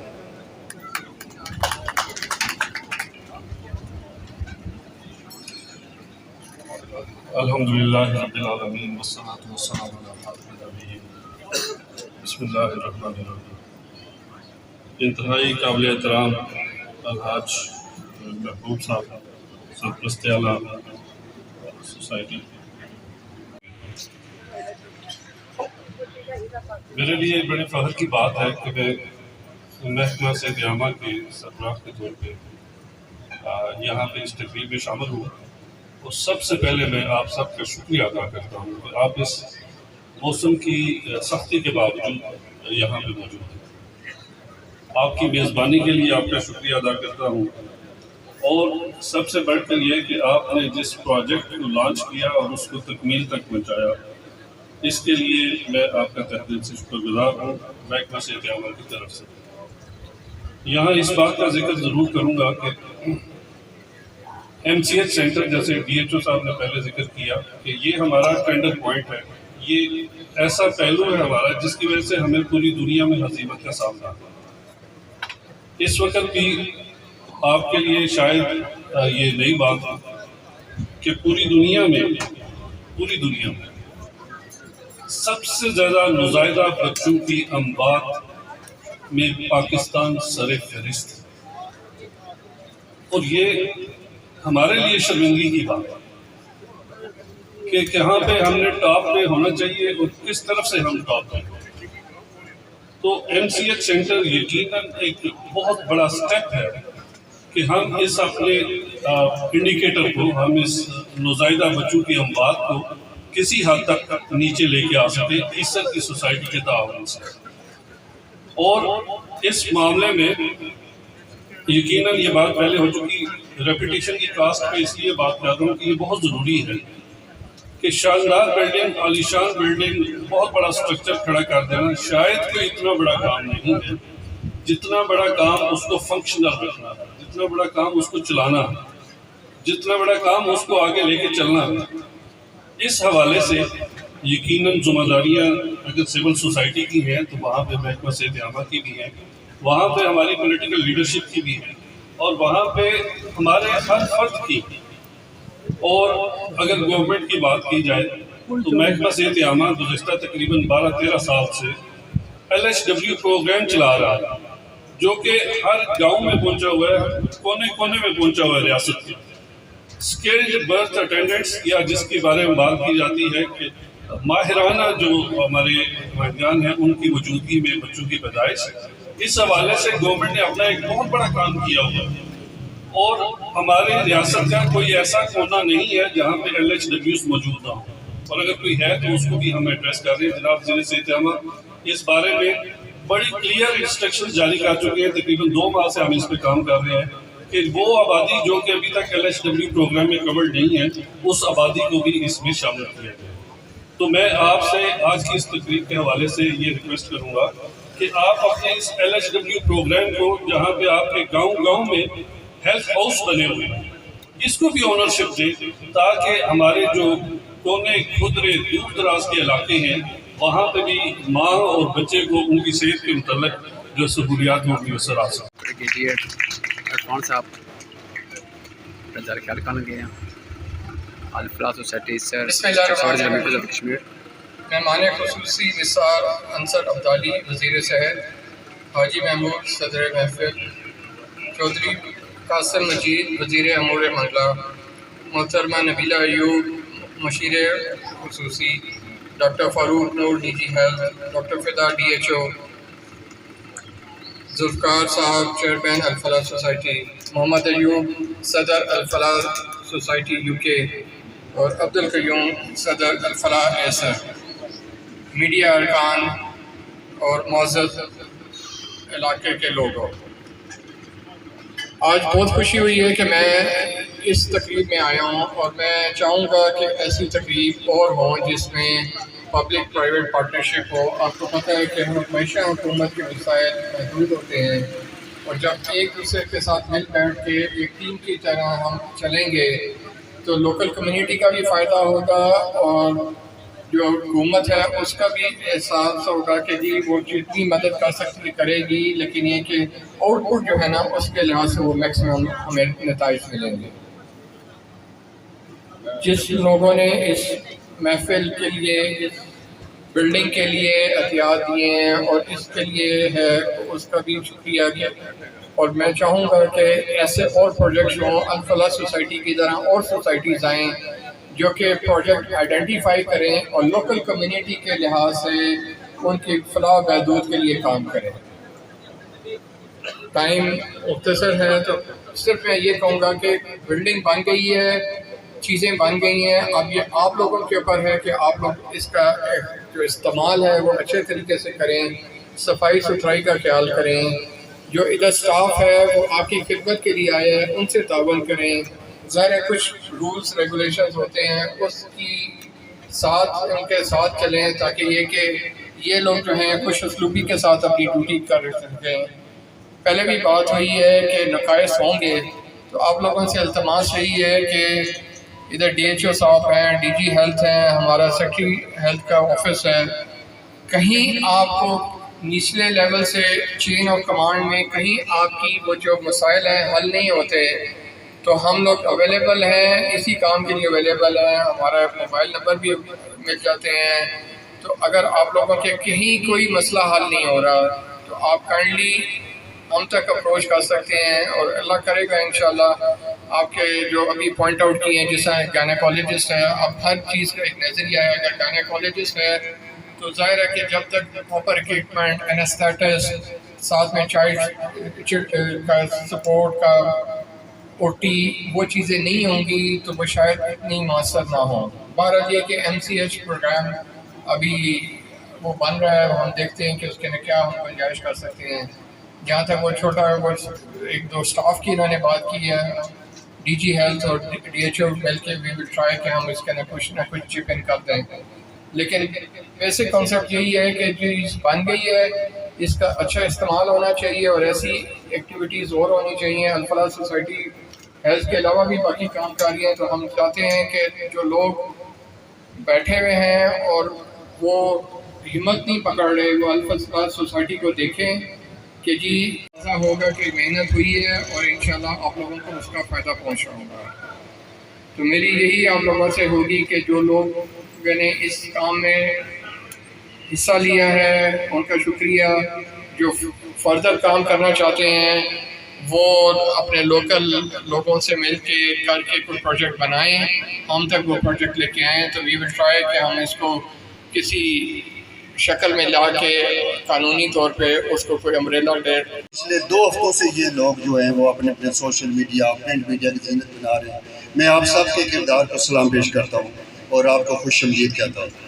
الحمدللہ رب العالمین والصلاة والسلام علی خاتم النبیین. بسم اللہ الرحمن الرحیم. انتہائی قابل احترام الحاج محبوب صاحب, سرپرست اعلیٰ سوسائٹی, میرے لیے بڑے فخر کی بات ہے کہ میں محکمہ صحت عامہ کے سربراہ کے طور پہ یہاں پہ اس تقریب میں شامل ہوں، اور سب سے پہلے میں آپ سب کا شکریہ ادا کرتا ہوں کہ آپ اس موسم کی سختی کے باوجود یہاں پہ موجود ہیں۔ آپ کی میزبانی کے لیے آپ کا شکریہ ادا کرتا ہوں، اور سب سے بڑھ کر یہ کہ آپ نے جس پروجیکٹ کو لانچ کیا اور اس کو تکمیل تک پہنچایا، اس کے لیے میں آپ کا تہہ دل سے شکر گزار ہوں محکمہ صحت عامہ کی طرف سے۔ یہاں اس بات کا ذکر ضرور کروں گا کہ MCH سینٹر، جیسے DHO صاحب نے پہلے ذکر کیا، کہ یہ ہمارا ٹینڈر پوائنٹ ہے، یہ ایسا پہلو ہے ہمارا جس کی وجہ سے ہمیں پوری دنیا میں ہزیمت کا سامنا ہے۔ اس وقت بھی آپ کے لیے شاید یہ نئی بات ہے کہ پوری دنیا میں سب سے زیادہ نوزائیدہ بچوں کی اموات میں پاکستان سر فہرست ہے، اور یہ ہمارے لیے شرمندگی کی بات ہے کہ کہاں پہ ہم نے ٹاپ پہ ہونا چاہیے اور کس طرف سے ہم ٹاپ پہ ہیں۔ تو MCH سینٹر یقیناً ایک بہت بڑا سٹیپ ہے کہ ہم اس اپنے انڈیکیٹر کو، ہم اس نوزائیدہ بچوں کی اموات کو کسی حد تک نیچے لے کے آ سکیں عزت کی سوسائٹی کے تعاون سے۔ اور اس معاملے میں یقیناً یہ بات پہلے ہو چکی، ریپیٹیشن کی کاسٹ پہ اس لیے بات کر رہا ہوں کہ یہ بہت ضروری ہے کہ شاندار بلڈنگ، عالیشان بلڈنگ، بہت بڑا سٹرکچر کھڑا کر دینا شاید کوئی اتنا بڑا کام نہیں ہے، جتنا بڑا کام اس کو فنکشنل رکھنا ہے، جتنا بڑا کام اس کو چلانا ہے، جتنا بڑا کام اس کو آگے لے کے چلنا ہے۔ اس حوالے سے یقیناً ذمہ داریاں اگر سول سوسائٹی کی ہیں تو وہاں پہ محکمہ صحت عامہ کی بھی ہیں، وہاں پہ ہماری پولیٹیکل لیڈرشپ کی بھی ہے، اور وہاں پہ ہمارے ہر فرد کی۔ اور اگر گورنمنٹ کی بات کی جائے تو محکمہ صحت عامہ گزشتہ تقریباً 12-13 سال سے LHW پروگرام چلا رہا ہے، جو کہ ہر گاؤں میں پہنچا ہوا ہے، کونے کونے میں پہنچا ہوا ہے ریاست کے۔ اسکلڈ برتھ اٹینڈنٹس، یا جس کے بارے میں بات کی جاتی ہے کہ ماہرانہ جو ہمارے والدین ہیں ان کی موجودگی میں بچوں کی پیدائش، اس حوالے سے گورنمنٹ نے اپنا ایک بہت بڑا کام کیا ہوا ہے، اور ہمارے ریاست کا کوئی ایسا کونا نہیں ہے جہاں پہ LHWs موجود نہ ہوں، اور اگر کوئی ہے تو اس کو بھی ہم ایڈریس کر رہے ہیں۔ جناب وزیر صحت عامہ اس بارے میں بڑی کلیئر انسٹرکشن جاری کر چکے ہیں، تقریباً 2 ماہ سے ہم اس پہ کام کر رہے ہیں کہ وہ آبادی جو کہ ابھی تک LHW پروگرام میں کورڈ نہیں ہے، اس آبادی کو بھی اس میں شامل کیا جائے۔ تو میں آپ سے آج کی اس تقریب کے حوالے سے یہ ریکویسٹ کروں گا کہ آپ اپنے اس LHW پروگرام کو، جہاں پہ آپ کے گاؤں گاؤں میں ہیلتھ ہاؤس بنے ہوئے ہیں، اس کو بھی اونرشپ دیں، تاکہ ہمارے جو کونے خدرے دور دراز کے علاقے ہیں وہاں پہ بھی ماں اور بچے کو ان کی صحت کے متعلق جو سہولیات وہ میسر آ سکیں۔ عرفان صاحب رضا خیال کان گئے ہیں الفلاح سوسائٹی سر کشمیر۔ مہمان خصوصی نثار انصر عبدالی وزیر صحت، حاجی محمود صدر محفل، چودھری قاسم مجید وزیر امور منگلہ، محترمہ نبیلہ ایوب مشیر خصوصی، ڈاکٹر فاروق نور DG ہیلتھ، ڈاکٹر فدا DHO، ذوالفقار صاحب چیئرمین الفلاح سوسائٹی، محمد ایوب صدر الفلاح سوسائٹی UK، اور عبدالقیوم صدر الفلاح ایسر، میڈیا ارکان اور معزز علاقے کے لوگوں، آج بہت خوشی ہوئی ہے کہ میں اس تقریب میں آیا ہوں، اور میں چاہوں گا کہ ایسی تقریب اور ہوں جس میں پبلک پرائیویٹ پارٹنرشپ ہو۔ آپ کو پتہ ہے کہ ہمیشہ حکومت کے وسائل محدود ہوتے ہیں، اور جب ایک دوسرے کے ساتھ مل بیٹھ کے ایک ٹیم کی طرح ہم چلیں گے تو لوکل کمیونٹی کا بھی فائدہ ہوگا، اور جو حکومت ہے اس کا بھی احساس ہوگا کہ جی وہ جتنی مدد کر سکتی کرے گی، لیکن یہ کہ آؤٹ پٹ جو ہے نا اس کے لحاظ سے وہ میکسیمم ہمیں نتائج ملیں گے۔ جس لوگوں نے اس محفل کے لیے، اس بلڈنگ کے لیے عطیات دیے ہیں اور اس کے لیے ہے، اس کا بھی شکریہ کیا، اور میں چاہوں گا کہ ایسے اور پروجیکٹس ہوں، الفلاح سوسائٹی کی طرح اور سوسائٹیز آئیں جو کہ پروجیکٹ آئیڈینٹیفائی کریں اور لوکل کمیونٹی کے لحاظ سے ان کی فلاح و بہبود کے لیے کام کریں۔ ٹائم مختصر ہے تو صرف میں یہ کہوں گا کہ بلڈنگ بن گئی ہے، چیزیں بن گئی ہیں، اب یہ آپ لوگوں کے اوپر ہے کہ آپ لوگ اس کا جو استعمال ہے وہ اچھے طریقے سے کریں، صفائی ستھرائی کا خیال کریں، جو ادھر سٹاف ہے وہ آپ کی خدمت کے لیے آئے ہیں ان سے تعاون کریں۔ ظاہر ہے کچھ رولز ریگولیشنز ہوتے ہیں اس کی ان کے ساتھ چلیں تاکہ یہ کہ یہ لوگ جو ہیں خوش اسلوبی کے ساتھ اپنی ڈیوٹی کر سکیں۔ پہلے بھی بات ہوئی ہے کہ نقائص ہوں گے تو آپ لوگوں سے التماس یہی ہے کہ ادھر ڈی ایچ او صاحب ہیں، ڈی جی ہیلتھ ہیں، ہمارا سیکٹری ہیلتھ کا آفس ہے، کہیں آپ کو نچلے لیول سے چین آف کمانڈ میں کہیں آپ کی وہ جو مسائل ہیں حل نہیں ہوتے تو ہم لوگ اویلیبل ہیں، اسی کام کے لیے اویلیبل ہیں، ہمارا موبائل نمبر بھی مل جاتے ہیں۔ تو اگر آپ لوگوں کے کہیں کوئی مسئلہ حل نہیں ہو رہا تو آپ کائنڈلی ہم تک اپروچ کر سکتے ہیں، اور اللہ کرے گا انشاءاللہ آپ کے جو ابھی پوائنٹ آؤٹ کیے ہیں جس طرح گائنیکالوجسٹ ہے، اب ہر چیز کا ایک نظریہ ہے، اگر گائنیکالوجسٹ ہے تو ظاہر ہے کہ جب تک پراپر اکوپمنٹ، اینستھیٹس، ساتھ میں چائلڈ کا سپورٹ کا او ٹی، وہ چیزیں نہیں ہوں گی تو وہ شاید اتنی مؤثر نہ ہوں۔ بہرحال یہ کہ ایم سی ایچ پروگرام ابھی وہ بن رہا ہے، ہم دیکھتے ہیں کہ اس کے لیے کیا ہم گنجائش کر سکتے ہیں۔ جہاں تک وہ چھوٹا وہ ایک دو سٹاف کی انہوں نے بات کی ہے، ڈی جی ہیلتھ اور ڈی ایچ او مل کے وی ول ٹرائی کہ ہم اس کے اندر کچھ نہ کچھ چپ ان کر دیں، لیکن بیسک کانسیپٹ یہی ہے کہ چیز بن گئی ہے، اس کا اچھا استعمال ہونا چاہیے اور ایسی ایکٹیویٹیز اور ہونی چاہیے۔ الفلاح سوسائٹی ہیلتھ کے علاوہ بھی باقی کام کر رہی ہیں، تو ہم چاہتے ہیں کہ جو لوگ بیٹھے ہوئے ہیں اور وہ ہمت نہیں پکڑ رہے وہ الفلاح سوسائٹی کو دیکھیں کہ جی ایسا ہوگا کہ محنت ہوئی ہے اور انشاءاللہ آپ لوگوں کو اس کا فائدہ پہنچ رہا ہوگا۔ تو میری یہی آپ لوگوں سے ہوگی کہ جو لوگ نے اس کام میں حصہ لیا ہے ان کا شکریہ، جو فردر کام کرنا چاہتے ہیں وہ اپنے لوکل لوگوں سے مل کے کر کے کوئی پروجیکٹ بنائیں، ہم تک وہ پروجیکٹ لے کے آئیں، تو وی ول ٹرائی کہ ہم اس کو کسی شکل میں لا کے قانونی طور پہ اس کو کوئی امبریلا دے۔ پچھلے 2 ہفتوں سے یہ لوگ جو ہیں وہ اپنے اپنے سوشل میڈیا، پرنٹ میڈیا کی زینت بنا رہے ہیں۔ میں آپ سب کے کردار کو سلام پیش کرتا ہوں اور آپ کو خوش آمدید کہتا ہوں۔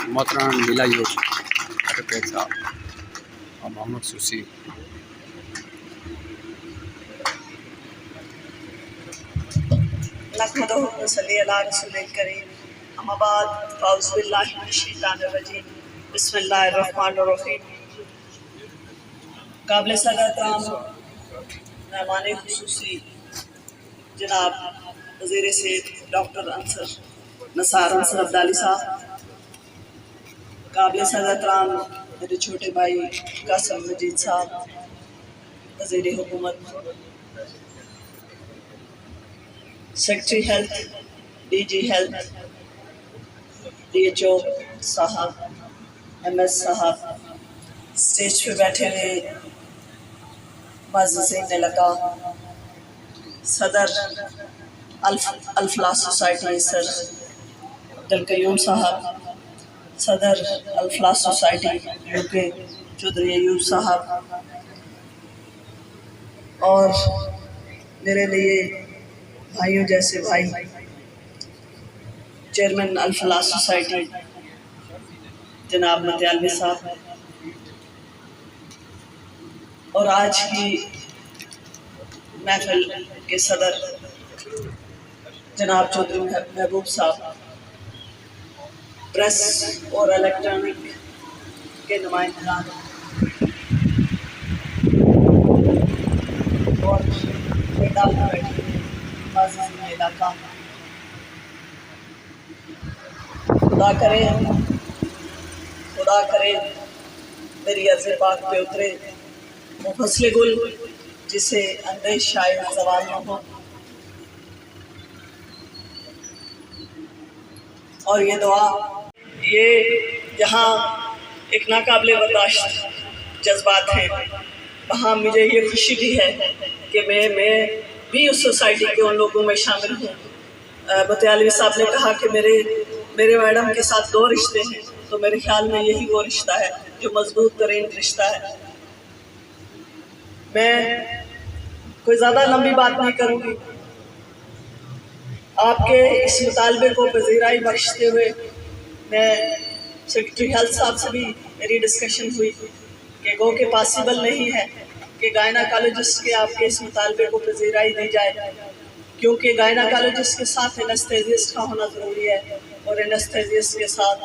محترم نیلا یوش ایڈوکیٹ صاحب اور محمد سوسی، نحمدہ و نصلی علی رسول الکریم، اما بعد فاعوذ باللہ من الشیطان الرجیم، بسم اللہ الرحمن الرحیم۔ قابل احترام مہمان خصوصی جناب وزیر صحت ڈاکٹر نثار انصر عبدالی صاحب، قابل احترام میرے چھوٹے بھائی قاسم مجید صاحب وزیر حکومت، secretary health, D G health, D H O صاحب، ایم ایس صاحب، اسٹیج پہ بیٹھے ہوئے معززین علاقہ، صدر الفلاح سوسائٹی سر عبدالقیوم صاحب، صدر الفلاح سوسائٹی یو کے چودھری ایوب صاحب، اور میرے لیے بھائیوں جیسے بھائی چیئرمین الفلاح سوسائٹی جناب متیالوی صاحب، اور آج کی محفل کے صدر جناب چودھری محبوب صاحب، پریس اور الیکٹرانک کے نمائندگان اور میدان میں بیٹھے معززین علاقہ، خدا کرے میری عرض پاک پہ اترے وہ فصل گل جسے اندیش شاید زوال نہ ہو، اور یہ دعا یہ جہاں ایک ناقابل برداشت جذبات ہیں وہاں مجھے یہ خوشی بھی ہے کہ میں بھی اس سوسائٹی کے ان لوگوں میں شامل ہوں۔ متیالوی صاحب نے کہا کہ میرے میرے میڈم کے ساتھ 2 رشتے ہیں، تو میرے خیال میں یہی وہ رشتہ ہے جو مضبوط ترین رشتہ ہے۔ میں کوئی زیادہ لمبی بات نہیں کروں گی، آپ کے اس مطالبے کو پذیرائی بخشتے ہوئے میں سیکرٹری ہیلتھ صاحب سے بھی میری ڈسکشن ہوئی کہ گو کہ پاسبل نہیں ہے کہ گائناکالوجسٹ کے آپ کے اس مطالبے کو پذیرائی دی جائے، کیونکہ گائناکالوجسٹ کے ساتھ انستھیزسٹ کا ہونا ضروری ہے اور انستھیزسٹ کے ساتھ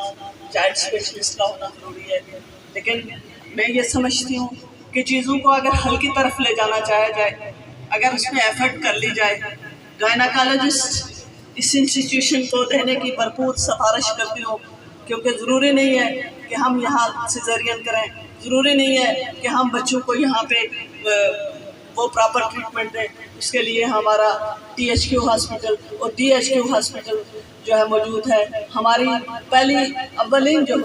چائلڈ اسپیشلسٹ کا ہونا ضروری ہے۔ لیکن میں یہ سمجھتی ہوں کہ چیزوں کو اگر حل کی طرف لے جانا چاہا جائے، اگر اس میں ایفرٹ کر لی جائے، گائناکالوجسٹ اس انسٹیٹیوشن کو دینے کی بھرپور سفارش کرتی ہوں، کیونکہ ضروری نہیں ہے کہ ہم یہاں سیزرین کریں، ضروری نہیں ہے کہ ہم بچوں کو یہاں پہ وہ پراپر ٹریٹمنٹ دیں۔ اس کے لیے ہمارا THQ ہاسپٹل اور DHQ ہاسپٹل جو ہے موجود ہے۔ ہماری پہلی اولین جو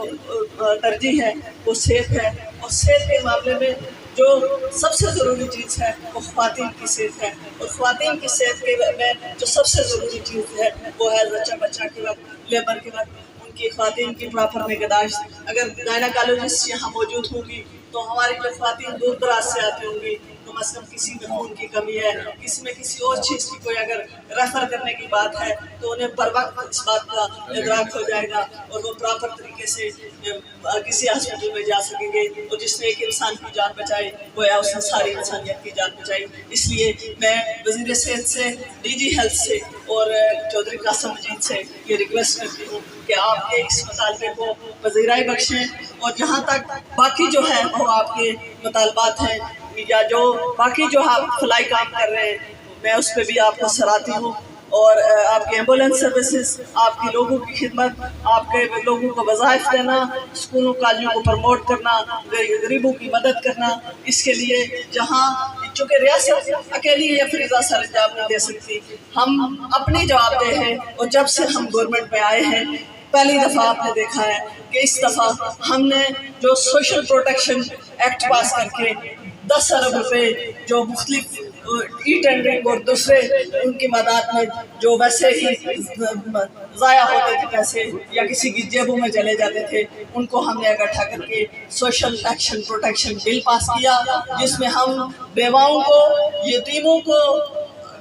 ترجیح ہے وہ صحت ہے، اور صحت کے معاملے میں جو سب سے ضروری چیز ہے وہ خواتین کی صحت ہے، اور خواتین کی صحت کے میں جو سب سے ضروری چیز ہے وہ ہے بچہ کے وقت، لیبر کے وقت ان کی خواتین کی پراپر نگہداشت۔ اگر گائناکالوجسٹ یہاں موجود ہوں گی تو ہماری جو خواتین دور دراز سے آتی ہوں گی تو مثلاً کسی میں خون کی کمی ہے، کسی میں کسی اور چیز کی کوئی اگر ریفر کرنے کی بات ہے تو انہیں پر وقت اس بات کا ادراک ہو جائے گا اور وہ پراپر طریقے سے کسی ہاسپٹل میں جا سکیں گے، اور جس نے ایک انسان کی جان بچائی گویا اس نے ساری انسانیت کی جان بچائی۔ اس لیے میں وزیر صحت سے، DG ہیلتھ سے اور چودھری قاسم مجید سے یہ ریکویسٹ کرتی ہوں کہ آپ کے اس مطالبے کو پذیرائی بخشیں، اور جہاں تک باقی جو ہے وہ آپ کے مطالبات ہیں یا جو باقی جو آپ فلائی کام کر رہے ہیں میں اس پہ بھی آپ کو سراہتی ہوں، اور آپ کے ایمبولینس سروسز، آپ کے لوگوں کی خدمت، آپ کے لوگوں کو وظائف دینا، اسکولوں کالجوں کو پروموٹ کرنا، غریبوں کی مدد کرنا، اس کے لیے جہاں چونکہ ریاست اکیلی یہ فریضہ سر انجام نہیں دے سکتی، ہم اپنی جواب دہ ہیں، اور جب سے ہم گورنمنٹ میں آئے ہیں پہلی دفعہ آپ نے دیکھا ہے کہ اس دفعہ ہم نے جو سوشل پروٹیکشن ایکٹ پاس کر کے 10 ارب روپے جو مختلف ای ٹینڈرنگ اور دوسرے ان کی مدد میں جو ویسے ہی ضائع ہوتے تھے پیسے یا کسی کی جیبوں میں چلے جاتے تھے، ان کو ہم نے اکٹھا کر کے سوشل ایکشن پروٹیکشن بل پاس کیا، جس میں ہم بیواؤں کو، یتیموں کو،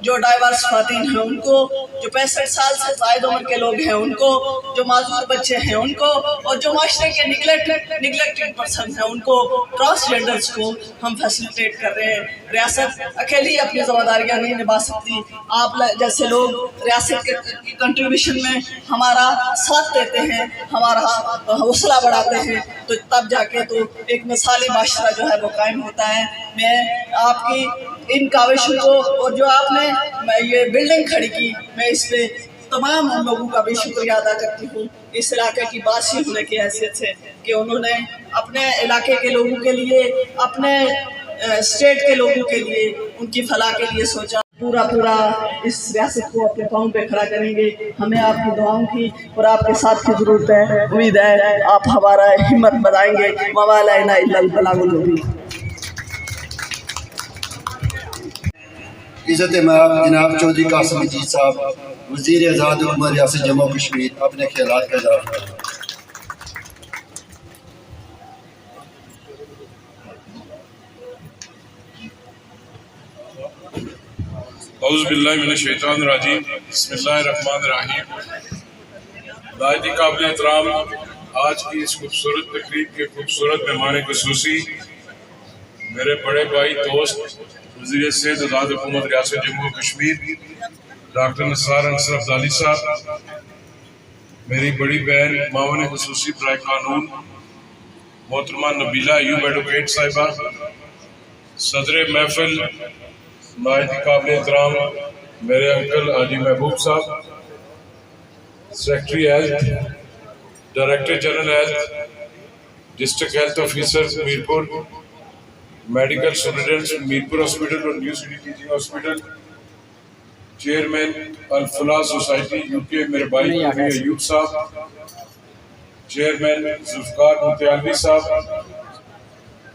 جو ڈائیورس خواتین ہیں ان کو، جو 65 سال سے زائد عمر کے لوگ ہیں ان کو، جو معذور بچے ہیں ان کو، اور جو معاشرے کے نگلیکٹڈ پرسن ہیں ان کو، ٹرانسجینڈرز کو ہم فیسلیٹیٹ کر رہے ہیں۔ ریاست اکیلی اپنی ذمہ داریاں نہیں نبھا سکتی، آپ جیسے لوگ ریاست کی کنٹریبیوشن میں ہمارا ساتھ دیتے ہیں، ہمارا حوصلہ بڑھاتے ہیں، تو تب جا کے تو ایک مثالی معاشرہ جو ہے وہ قائم ہوتا ہے۔ میں آپ کی ان کاوشوں کو، اور جو آپ نے یہ بلڈنگ کھڑی کی، میں اس پہ تمام لوگوں کا بھی شکریہ ادا کرتی ہوں، اس علاقے کی باسی ہونے کی حیثیت سے، کہ انہوں نے اپنے علاقے کے لوگوں کے لیے، اپنے اسٹیٹ کے لوگوں کے لیے، ان کی فلاح کے لیے سوچا۔ پورا اس ریاست کو اپنے پاؤں پہ کھڑا کریں گے، ہمیں آپ کی دعاؤں کی اور آپ کے ساتھ کی ضرورت ہے، امید ہے آپ ہمارا ہمت بڑھائیں گے۔ وما علینا الا البلاغ المبین۔ عزت مآب جناب چودھری قاسم مجید صاحب، وزیر آزاد حکومت ریاست جموں و کشمیر، اپنے خیالات کا اظہار کریں۔ اعوذ باللہ من الشیطان الرجیم، بسم اللہ الرحمن الرحیم۔ نہایت ہی قابل احترام آج کی اس خوبصورت تقریب کے خوبصورت مہمان خصوصی میرے بڑے بھائی، دوست، وزیر صحت آزاد حکومت ریاست جموں و کشمیر ڈاکٹر نثار انصر افضالی صاحب، میری بڑی بہن معاون خصوصی برائے قانون محترمہ نبیلہ ایوب ایڈوکیٹ صاحبہ، صدر محفل نہایت ہی قابل احترام میرے uncle Haji Mehboob Sahib, secretary health, director general health, district health officer Mirpur, medical superintendent Mirpur hospital اور new city teaching hospital, chairman Alfalah society UK میرے بھائی ایوب صاحب، چیئرمین ذوالفقار متیالوی صاحب،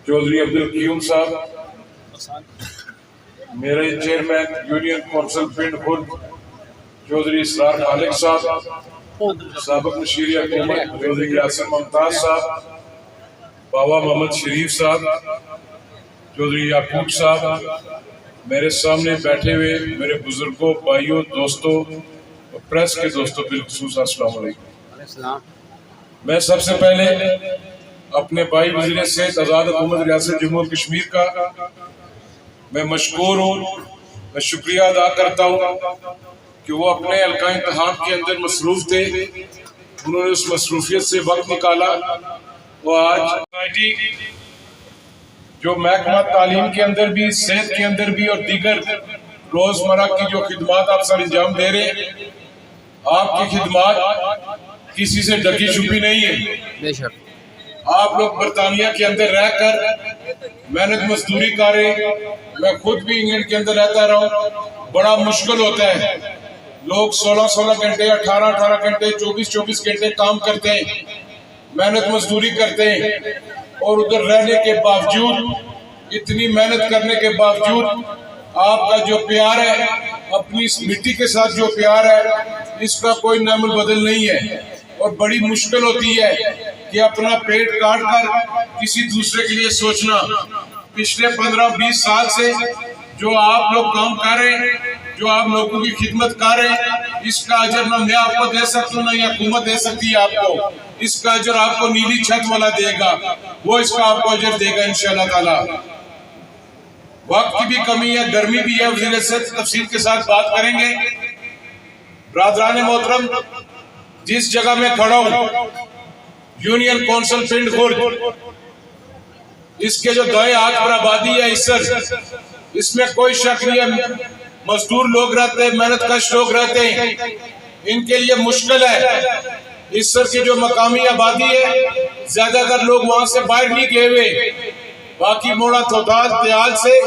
چودھری عبدالقیوم صاحب، میرے چیئرمین یونین کونسل پنڈ خود چودھری اسرار خالق صاحب، سابق مشیر حکومت چودھری یاسر ممتاز صاحب، بابا محمد شریف صاحب، چودھری یعقوب صاحب، میرے سامنے بیٹھے ہوئے میرے بزرگوں، بھائیوں، دوستوں اور پریس کے دوستوں بالخصوص السلام علیکم۔ میں سب سے پہلے اپنے بھائی وزیر صحت آزاد حکومت ریاست جموں کشمیر کا میں مشکور ہوں، میں شکریہ ادا کرتا ہوں کہ وہ اپنے حلقہ انتخاب کے اندر مصروف تھے، انہوں نے اس مصروفیت سے وقت نکالا۔ وہ آج سوسائٹی جو محکمہ تعلیم کے اندر بھی، صحت کے اندر بھی اور دیگر روزمرہ کی جو خدمات آپ سر انجام دے رہے ہیں، آپ کی خدمات کسی سے ڈکی چھپی نہیں ہے۔ بے شک آپ لوگ برطانیہ کے اندر رہ کر محنت مزدوری کر رہے، میں خود بھی انگلینڈ کے اندر رہتا رہا ہوں، بڑا مشکل ہوتا ہے، لوگ 16 گھنٹے، 18 گھنٹے، 24 گھنٹے کام کرتے ہیں، محنت مزدوری کرتے ہیں، اور ادھر رہنے کے باوجود، اتنی محنت کرنے کے باوجود آپ کا جو پیار ہے، اپنی اس مٹی کے ساتھ جو پیار ہے، اس کا کوئی نعم البدل نہیں ہے، اور بڑی مشکل ہوتی ہے کہ اپنا پیٹ کاٹ کر کسی دوسرے کے لیے سوچنا۔ پچھلے 15-20 سال سے جو آپ لوگ کام کر رہے ہیں، جو آپ لوگوں کی خدمت کر رہے ہیں، اس کا اجر نہ میں آپ کو دے سکتا ہوں، نہ یہ حکومت دے سکتی ہے آپ کو، اس کا اجر آپ کو نیلی چھت والا دے گا، وہ اس کا آپ کو اجر دے گا انشاءاللہ تعالی۔ وقت کی بھی کمی ہے، گرمی بھی ہے، وزیر صحت تفصیل کے ساتھ بات کریں گے۔ برادران محترم، جس جگہ میں کھڑا ہوں، یونین کونسل پنڈ خرد، اس کے جو دائیں ہاتھ پر آبادی ہے اسر، اس میں کوئی شک نہیں ہے، مزدور لوگ رہتے ہیں، محنت کش لوگ رہتے ہیں، ان کے لیے مشکل ہے۔ اسر کی جو مقامی آبادی ہے، زیادہ تر لوگ وہاں سے باہر نہیں گئے ہوئے، باقی موڑا تھوتال تیال سے،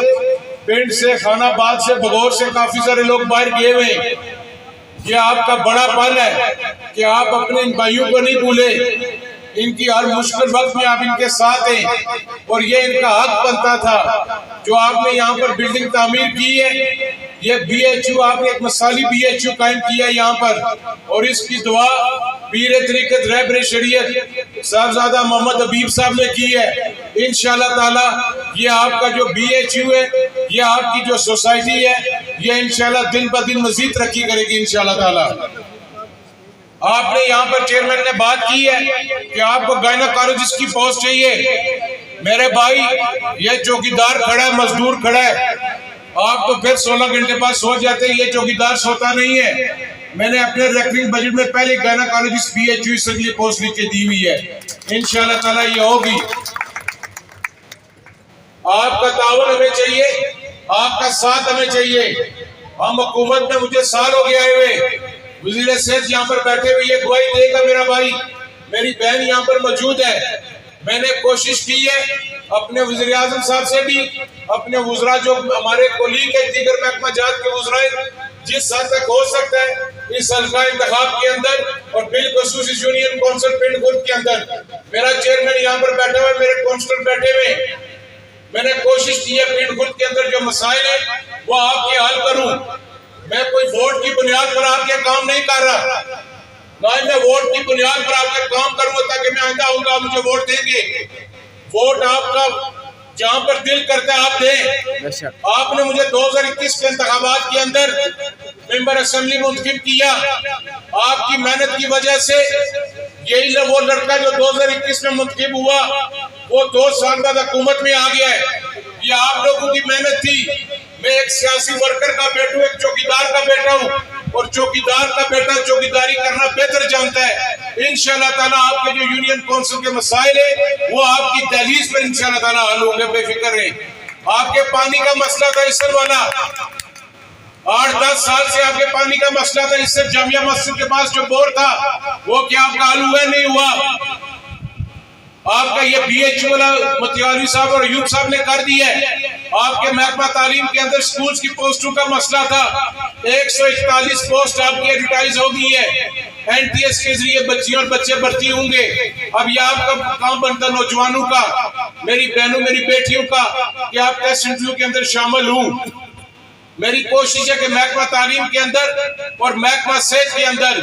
پنڈ سے، خان آباد سے، بغور سے کافی سارے لوگ باہر گئے ہوئے ہیں۔ یہ آپ کا بڑا پن ہے کہ آپ اپنے ان بھائیوں کو نہیں بھولے، ان کی ہر مشکل وقت میں آپ ان کے ساتھ ہیں، اور یہ ان کا حق بنتا تھا جو آپ نے یہاں پر بلڈنگ تعمیر کی ہے۔ یہ بی ایچ یو، آپ نے ایک مثالی بی ایچ یو قائم کیا ہے یہاں پر، اور اس کی دعا پیر طریقت رہبر شریعت صاحبزادہ محمد حبیب صاحب نے کی ہے۔ انشاءاللہ تعالی یہ آپ کا جو بی ایچ یو ہے، یہ آپ کی جو سوسائٹی ہے، یہ انشاءاللہ دن بہ دن مزید ترقی کرے گی انشاءاللہ تعالی۔ آپ نے یہاں پر چیئرمین نے بات کی ہے کہ آپ کو گائناکالوجسٹ کی پوسٹ چاہیے۔ میرے بھائی، یہ چوکیدار کھڑا ہے، مزدور کھڑا ہے، آپ تو پھر 16 گھنٹے بعد سو جاتے ہیں، یہ چوکیدار سوتا نہیں ہے۔ میں نے اپنے ریکرنگ بجٹ میں پہلے گائناکالوجسٹ بی ایچ یو اس کے لیے پوسٹ لکھ کے دی ہوئی ہے، انشاءاللہ تعالی یہ ہوگی۔ آپ کا تعاون ہمیں چاہیے، آپ کا ساتھ ہمیں چاہیے۔ ہم حکومت میں، مجھے سال ہو گیا ہوئے، وزیر صحت یہاں پر بیٹھے ہوئے یہ گواہی دے گا، میرا بھائی، میری بہن یہاں پر موجود ہے، میں نے کوشش کی ہے اپنے وزیر اعظم صاحب سے بھی، اپنے وزراء جو ہمارے کولیگ ہیں، دیگر محکمہ جات کے وزراء، جس حد تک ہو سکتا ہے اس حلقہ انتخاب کے اندر، اور بالخصوص اس یونین کونسل پنڈ خرد کے اندر، میرا چیئرمین یہاں پر بیٹھا ہوا ہے، میرے کونسلر بیٹھے ہوئے، میں نے کوشش کی ہے پنڈ خرد کے اندر جو مسائل ہیں وہ آپ کے حل کروں۔ میں کوئی ووٹ کی بنیاد پر آپ کے کام نہیں کر رہا، نہ میں ووٹ کی بنیاد پر آپ کے کام کروں تاکہ میں آئندہ ہوں گا مجھے ووٹ دیں گے۔ ووٹ آپ کا جہاں پر دل کرتا ہے آپ دیں۔ آپ نے مجھے 2021 کے انتخابات کے اندر ممبر اسمبلی منتخب کیا، آپ کی محنت کی وجہ سے یہی وہ لڑکا جو 2021 میں منتخب ہوا وہ 2 سال بعد حکومت میں آ گیا ہے۔ یہ آپ لوگوں کی محنت تھی۔ میں ایک سیاسی ورکر کا بیٹا ہوں، ایک چوکیدار کا بیٹا ہوں، اور چوکیدار کا بیٹا چوکیداری کرنا بہتر جانتا ہے۔ انشاءاللہ تعالیٰ آپ کے جو یونین کونسل کے مسائل ہیں وہ آپ کی دہلیز پر انشاءاللہ تعالیٰ حل ہوں گے، بے فکر رہیں۔ آپ کے پانی کا مسئلہ تھا اسر والا، 8-10 سال سے آپ کے پانی کا مسئلہ تھا اسر جامعہ مسجد کے پاس جو بور تھا، وہ کیا آپ کا حل ہوا نہیں ہوا؟ آپ کا یہ بی ایچ والا متیالی صاحب اور ایوب صاحب نے کر دی ہے۔ آپ کے محکمہ تعلیم کے اندر سکولز کی پوسٹوں کا مسئلہ تھا، 141 پوسٹ آپ کی ایڈورٹائز ہو گئی ہے، این ٹی ایس کے ذریعے بچیاں اور بچے بھرتی ہوں گے۔ اب یہ آپ کا کام بنتا نوجوانوں کا، میری بہنوں، میری بیٹیوں کا، کہ آپ ٹیسٹ انٹرویو کے اندر شامل ہوں۔ میری کوشش ہے کہ محکمہ تعلیم کے اندر اور محکمہ صحت کے اندر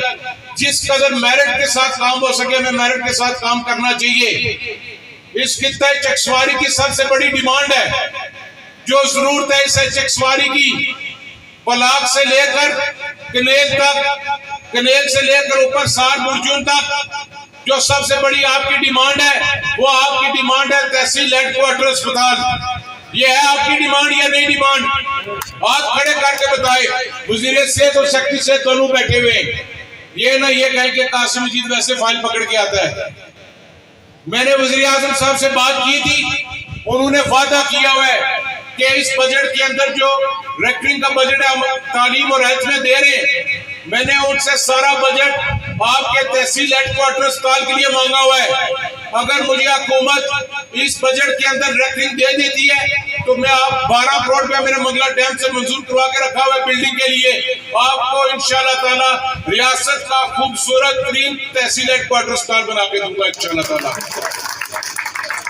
جس قدر میرٹ کے ساتھ کام ہو سکے ہمیں میرٹ کے ساتھ کام کرنا چاہیے. اس خطہ چکسواری کی سب سے بڑی ڈیمانڈ ہے جو ضرورت ہے اسے چکسواری کی بلاک سے لے کر کنیل تک، کنیل سے لے کر اوپر سار برجون تک جو سب سے بڑی آپ کی ڈیمانڈ ہے وہ آپ کی ڈیمانڈ ہے تحصیل ہیڈ کوارٹر اسپتال. یہ ہے آپ کی ڈیمانڈ یا نہیں ڈیمانڈ؟ ہاتھ کھڑے کر کے بتائے. وزیر صحت اور سیکٹری صحت دونوں بیٹھے ہوئے، یہ نہ یہ کہیں کہ قاسم مجید ویسے فائل پکڑ کے آتا ہے. میں نے وزیر اعظم صاحب سے بات کی تھی، انہوں نے وعدہ کیا ہوا ہے کہ اس بجٹ کے اندر جو ریکٹنگ کا بجٹ ہے تعلیم اور ہیلتھ میں دے رہے ہیں، میں نے ان سے سارا بجٹ آپ کے تحصیل ہیڈ کوارٹر اسپتال کے لیے مانگا ہوا ہے. اگر مجھے حکومت اس بجٹ کے اندر ریکٹنگ دے دیتی ہے تو میں آپ 12 کروڑ روپیہ میرے منگلہ ڈیم سے منظور کروا کے رکھا ہوا ہے بلڈنگ کے لیے، آپ کو انشاءاللہ تعالی ریاست کا خوبصورت ترین تحصیل ہیڈ کوارٹر اسپتال بنا کے دوں گا انشاءاللہ تعالی.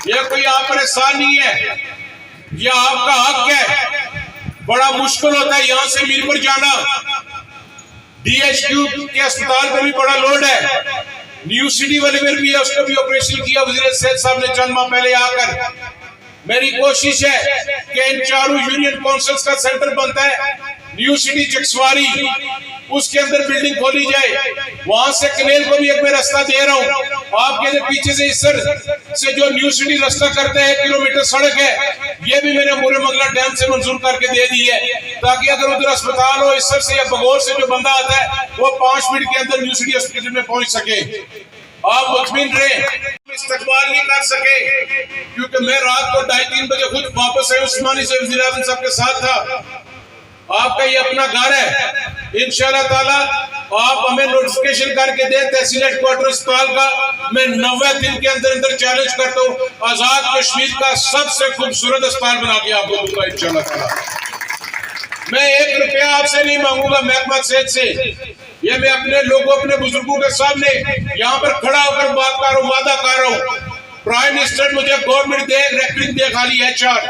یہ کوئی آپ پر احسان نہیں ہے، یہ آپ کا حق ہے. بڑا مشکل ہوتا ہے یہاں سے میر پر جانا. ڈی ایچ کیو کے اسپتال پر بھی بڑا لوڈ ہے، نیو سٹی والے میں بھی ہے، اس کا بھی آپریشن کیا وزیر صحت صاحب نے چند ماہ پہلے آ کر. میری کوشش ہے کہ ان چاروں یونین کونسلز کا سینٹر بنتا ہے نیو سٹی چکسواری، اس کے اندر بلڈنگ کھولی جائے. وہاں سے کنیل کو بھی ایک میں راستہ دے رہا ہوں. آپ کے پیچھے سے اسر سے جو نیو سٹی راستہ کرتے ہیں 1 کلومیٹر سڑک ہے، یہ بھی میں نے مورے مغلہ ڈیم سے منظور کر کے دے دی ہے تاکہ اگر ادھر اسپتال ہو اسر سے یا بغور سے جو بندہ آتا ہے وہ 5 منٹ کے اندر نیو سٹی ہاسپٹل میں پہنچ سکے. آپ مطمئن رہیں، استقبال نہیں کر سکے کیونکہ میں رات کو 2:30 بجے خود واپس آئے عثمانی سے وزیر اعظم صاحب کے ساتھ تھا. آپ کا یہ اپنا گھر ہے، انشاءاللہ تعالی آپ ہمیں نوٹیفیکیشن کر کے دیں تحصیل ہیڈ کوارٹر اسپتال کا. میں 90 دن کے اندر چیلنج کرتا ہوں آزاد کشمیر کا سب سے خوبصورت اسپتال بنا کے آپ کو دوں گا انشاءاللہ تعالی. میں 1 روپیہ آپ سے نہیں مانگوں گا محکمہ صحت سے. یہ میں اپنے لوگوں اپنے بزرگوں کے سامنے یہاں پر کھڑا ہو کر بات کر رہا ہوں، وعدہ کر رہا ہوں. پرائم منسٹر مجھے گورنمنٹ دے، ریکٹنگ دے، خالی HR.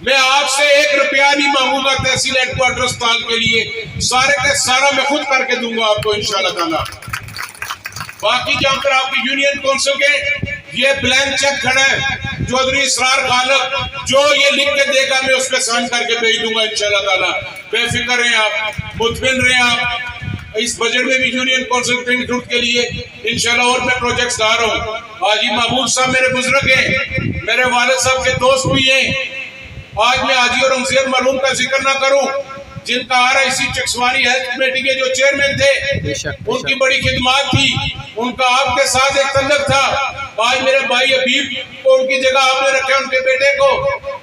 میں آپ سے 1 روپیہ نہیں مانگوں گا تحصیل ہیڈ کوارٹر اسپتال کے لیے، سارے کا سارا میں خود کر کے دوں گا آپ کو انشاءاللہ تعالی. باقی جہاں پر آپ کی یونین کونسل کے یہ بلینک چیک کھڑا ہے چودھری اسرار خالق، جو یہ لکھ کے دے گا میں اس پہ سائن کر کے بھیج دوں گا انشاءاللہ تعالی. بے فکر رہیں آپ، مطمئن رہیں آپ. اس بجٹ میں بھی یونین کونسل پرنٹ روٹ کے لیے انشاءاللہ اور میں پروجیکٹس لا رہا ہوں. حاجی محبوب صاحب میرے بزرگ ہیں، میرے والد صاحب کے دوست بھی ہیں. آج میں حاجی اورنگزیب معلوم کا ذکر نہ کروں جن کا RIC چکسواری ہیلتھ کمیٹی کے جو چیئرمین تھے، ان کی بڑی خدمات تھی، ان کا آپ کے ساتھ ایک تعلق تھا. آج میرے بھائی حبیب کو ان کی جگہ آپ نے رکھا، ان کے بیٹے کو.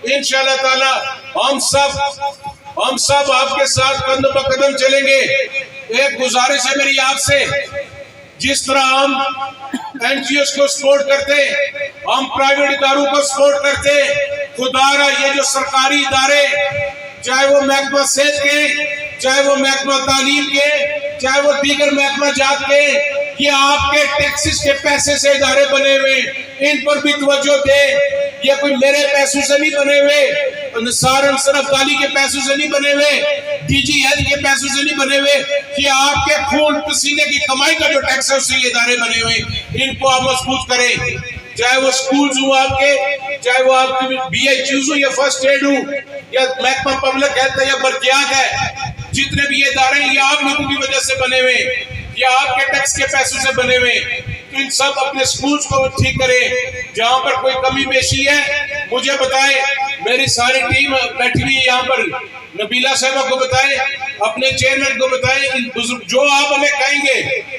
انشاءاللہ تعالی ہم سب آپ کے ساتھ قدم بہ قدم چلیں گے. ایک گزارش ہے میری آپ سے، جس طرح ہم NGOs کو سپورٹ کرتے، ہم پرائیویٹ اداروں کو سپورٹ کرتے، خدا را یہ جو سرکاری ادارے چاہے وہ محکمہ صحت کے، چاہے وہ محکمہ تعلیم کے، چاہے وہ دیگر محکمہ جات کے، یہ آپ کے ٹیکسز کے پیسے سے ادارے بنے ہوئے، ان پر بھی توجہ دے. یہ کوئی میرے پیسوں سے نہیں بنے ہوئے، نثار انصر ابدالی کے پیسوں سے نہیں بنے ہوئے، DG ہیلتھ کے پیسوں سے نہیں بنے ہوئے. یہ آپ کے خون پسینے کی کمائی کا جو ٹیکس ہے اس سے یہ ادارے بنے ہوئے. ان کو آپ مضبوط کریں، چاہے وہ سکولز ہوں آپ کے، چاہے وہ آپ کی BHUs ہوں یا فرسٹ ایڈ ہوں یا محکمہ پبلک ہیلتھ ہے یا برقیات ہے، جتنے بھی یہ ادارے ہیں یہ آپ لوگوں کی وجہ سے بنے ہوئے، یہ آپ کے ٹیکس کے پیسوں سے بنے ہوئے. ان سب اپنے سکولز کو ٹھیک کریں. جہاں پر کوئی کمی بیشی ہے مجھے بتائیں، میری ساری ٹیم بیٹھی ہوئی ہے یہاں پر. نبیلہ صاحبہ کو بتائیں، اپنے چیئرمین کو بتائیں، ان بزرگ جو آپ ہمیں کہیں گے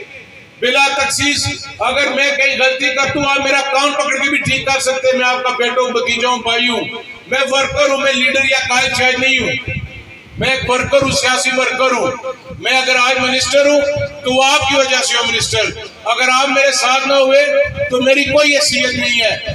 بلا تخصیص. اگر میں کہیں غلطی کرتا ہوں آپ میرا کان پکڑ کے بھی ٹھیک کر سکتے. میں آپ کا بیٹا ہوں، بھتیجا ہوں، بھائی ہوں. میں ورکر ہوں، میں لیڈر یا قائد شاید نہیں ہوں. میں ایک ورکر ہوں، سیاسی ورکر ہوں. میں اگر آج منسٹر ہوں تو وہ آپ کی وجہ سے ہوں منسٹر. اگر آپ میرے ساتھ نہ ہوئے تو میری کوئی حیثیت نہیں ہے.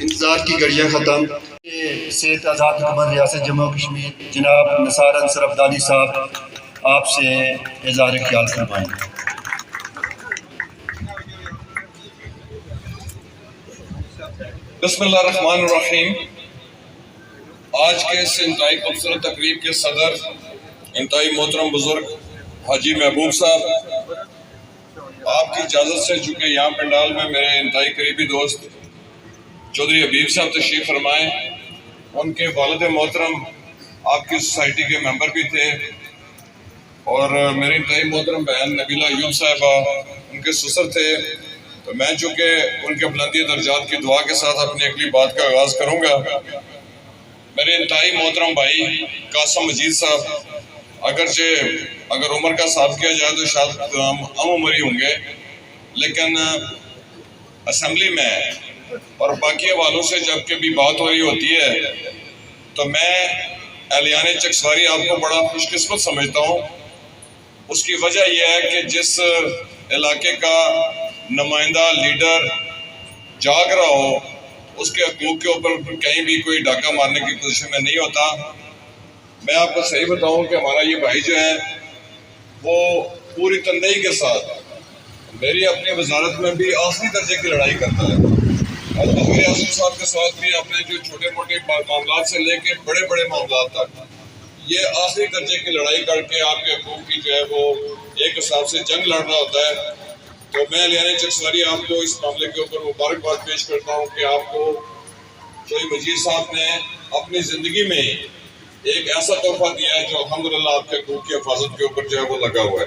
انتظار کی گھڑیاں ختم. صحت آزاد حکومت ریاست جموں و کشمیر جناب نثار انصر عبدالی صاحب آپ سے اظہار خیال فرمائیں. بسم اللہ الرحمن الرحیم. آج کے اس انتہائی خوبصورت تقریب کے صدر انتہائی محترم بزرگ حاجی محبوب صاحب، آپ کی اجازت سے چونکہ یہاں پنڈال میں میرے انتہائی قریبی دوست چودھری حبیب صاحب تشریف فرمائے، ان کے والد محترم آپ کی سوسائٹی کے ممبر بھی تھے، اور میرے انتہائی محترم بہن نبیلہ ایوب صاحبہ ان کے سسر تھے. تو میں چونکہ ان کے بلندی درجات کی دعا کے ساتھ اپنی اگلی بات کا آغاز کروں گا. میرے انتہائی محترم بھائی قاسم مجید صاحب، اگر عمر کا حساب کیا جائے تو شاید ہم عمری ہوں گے، لیکن اسمبلی میں اور باقی حوالوں سے جب کبھی بات ہو رہی ہوتی ہے تو میں اہلیان چکسواری آپ کو بڑا خوش قسمت سمجھتا ہوں. اس کی وجہ یہ ہے کہ جس علاقے کا نمائندہ لیڈر جاگ رہا ہو، اس کے حقوق کے اوپر کہیں بھی کوئی ڈاکہ مارنے کی پوزیشن میں نہیں ہوتا. میں آپ کو صحیح بتاؤں کہ ہمارا یہ بھائی جو ہے وہ پوری تندہی کے ساتھ میری اپنی وزارت میں بھی آخری درجے کی لڑائی کرتا ہے، اور وزیر اعظم صاحب کے ساتھ بھی اپنے جو چھوٹے موٹے معاملات سے لے کے بڑے بڑے معاملات تک یہ آخری درجے کی لڑائی کر کے آپ کے حقوق کی جو ہے وہ ایک حساب سے جنگ لڑ رہا ہوتا ہے. تو میں اہلیان چکسواری آپ کو اس معاملے کے اوپر مبارکباد پیش کرتا ہوں کہ آپ کو چودھری مجید صاحب نے اپنی زندگی میں ایک ایسا تحفہ دیا ہے جو الحمدللہ آپ کے حقوق کی حفاظت کے اوپر جو ہے وہ لگا ہوا ہے.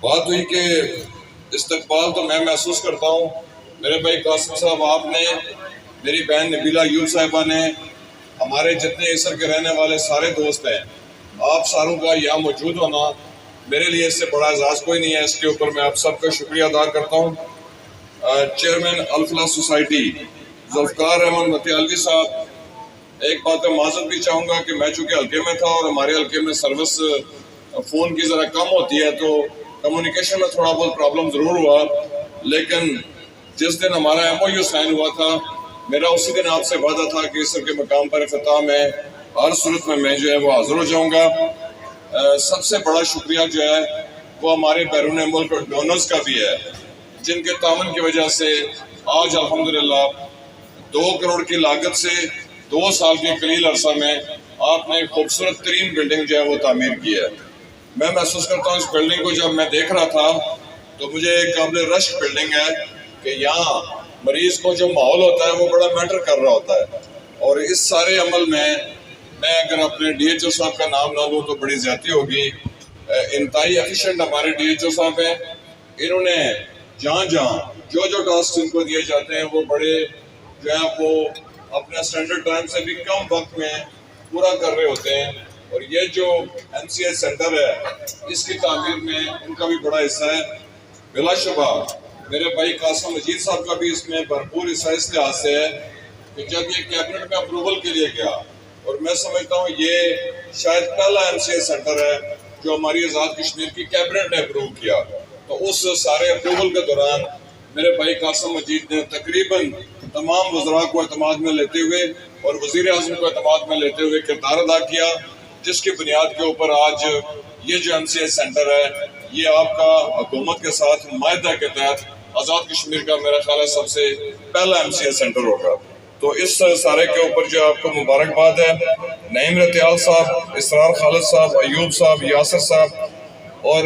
بات ہوئی کہ استقبال تو میں محسوس کرتا ہوں. میرے بھائی قاسم صاحب، آپ نے، میری بہن نبیلہ ایوب صاحبہ نے، ہمارے جتنے اسر کے رہنے والے سارے دوست ہیں، آپ ساروں کا یہاں موجود ہونا میرے لیے اس سے بڑا اعزاز کوئی نہیں ہے. اس کے اوپر میں آپ سب کا شکریہ ادا کرتا ہوں. چیئرمین الفلاح سوسائٹی ذوالفقار احمد متیالوی صاحب، ایک بات میں معذرت بھی چاہوں گا کہ میں چونکہ حلقے میں تھا اور ہمارے حلقے میں سروس فون کی ذرا کم ہوتی ہے تو کمیونیکیشن میں تھوڑا بہت پرابلم ضرور ہوا، لیکن جس دن ہمارا MOU سائن ہوا تھا میرا اسی دن آپ سے وعدہ تھا کہ اسر کے مقام پر افتتاح میں ہر صورت میں جو ہے وہ حاضر ہو جاؤں گا. سب سے بڑا شکریہ جو ہے وہ ہمارے بیرون ملک ڈونرز کا بھی ہے، جن کے تعاون کی وجہ سے آج الحمدللہ 2 کروڑ کی لاگت سے 2 سال کے قلیل عرصہ میں آپ نے خوبصورت ترین بلڈنگ جو ہے وہ تعمیر کی ہے. میں محسوس کرتا ہوں اس بلڈنگ کو جب میں دیکھ رہا تھا تو مجھے ایک قابل رشک بلڈنگ ہے کہ یہاں مریض کو جو ماحول ہوتا ہے وہ بڑا میٹر کر رہا ہوتا ہے. اور اس سارے عمل میں اگر اپنے DHO صاحب کا نام نہ لوں تو بڑی زیادتی ہوگی. انتہائی ایفیشینٹ ہمارے DHO صاحب ہیں. انہوں نے جہاں جو ٹاسک ان کو دیے جاتے ہیں وہ بڑے جو ہے وہ اپنے اسٹینڈرڈ ٹائم سے بھی کم وقت میں پورا کر رہے ہوتے ہیں. اور یہ جو MCH سینٹر ہے اس کی تعمیر میں ان کا بھی بڑا حصہ ہے. بلا شبہ میرے بھائی قاسم مجید صاحب کا بھی اس میں بھرپور حصہ اس لحاظ سے ہے کہ جب یہ کیبنٹ میں اپروول کے لیے گیا، اور میں سمجھتا ہوں یہ شاید پہلا MCH سینٹر ہے جو ہماری آزاد کشمیر کی کیبنٹ نے اپروو کیا، تو اس سارے اپروول کے دوران میرے بھائی قاسم مجید نے تقریباً تمام وزراء کو اعتماد میں لیتے ہوئے اور وزیر اعظم کو اعتماد میں لیتے ہوئے کردار ادا کیا، جس کی بنیاد کے اوپر آج یہ جو MCH سینٹر ہے یہ آپ کا حکومت کے ساتھ معاہدہ کے تحت آزاد کشمیر کا میرا خیال ہے سب سے پہلا MCH سینٹر ہوگا. تو اس سارے کے اوپر جو آپ کو مبارکباد ہے. نعیم رتیال صاحب، اسرار خالد صاحب، ایوب صاحب، یاسر صاحب، اور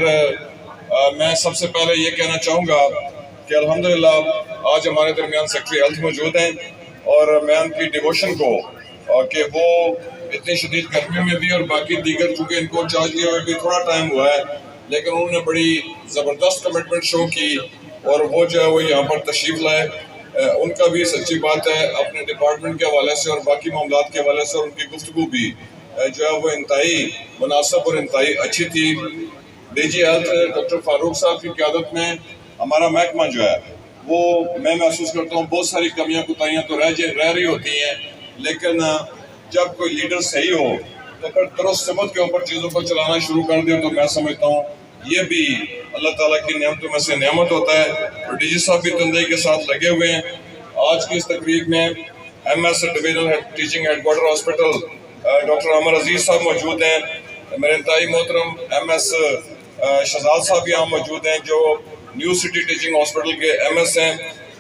میں سب سے پہلے یہ کہنا چاہوں گا کہ الحمدللہ آج ہمارے درمیان سیکرٹری ہیلتھ موجود ہیں، اور میں ان کی ڈیووشن کو کہ وہ اتنی شدید گرمی میں بھی اور باقی دیگر چونکہ ان کو چارج لیا ہوئے بھی تھوڑا ٹائم ہوا ہے لیکن انہوں نے بڑی زبردست کمٹمنٹ شو کی اور وہ جو ہے وہ یہاں پر تشریف لائے. ان کا بھی سچی بات ہے اپنے ڈپارٹمنٹ کے حوالے سے اور باقی معاملات کے حوالے سے، اور ان کی گفتگو بھی جو ہے وہ انتہائی مناسب اور انتہائی اچھی تھی. DG ہیلتھ ڈاکٹر فاروق صاحب کی قیادت میں ہمارا محکمہ جو ہے وہ میں محسوس کرتا ہوں بہت ساری کمیاں کوتاہیاں تو رہ رہی ہوتی ہیں، لیکن جب کوئی لیڈر صحیح ہو تو پھر درست سمت کے اوپر چیزوں کو چلانا شروع کر دے تو میں سمجھتا ہوں یہ بھی اللہ تعالیٰ کی نعمتوں میں سے نعمت ہوتا ہے. اور DG صاحب بھی تندہی کے ساتھ لگے ہوئے ہیں. آج کی اس تقریب میں MS divisional teaching head quarter hospital doctor Umar Aziz Sahib موجود ہیں، میرے انتہائی محترم MS شہزاد صاحب یہاں موجود ہیں جو نیو سٹی ٹیچنگ ہاسپٹل کے MS ہیں،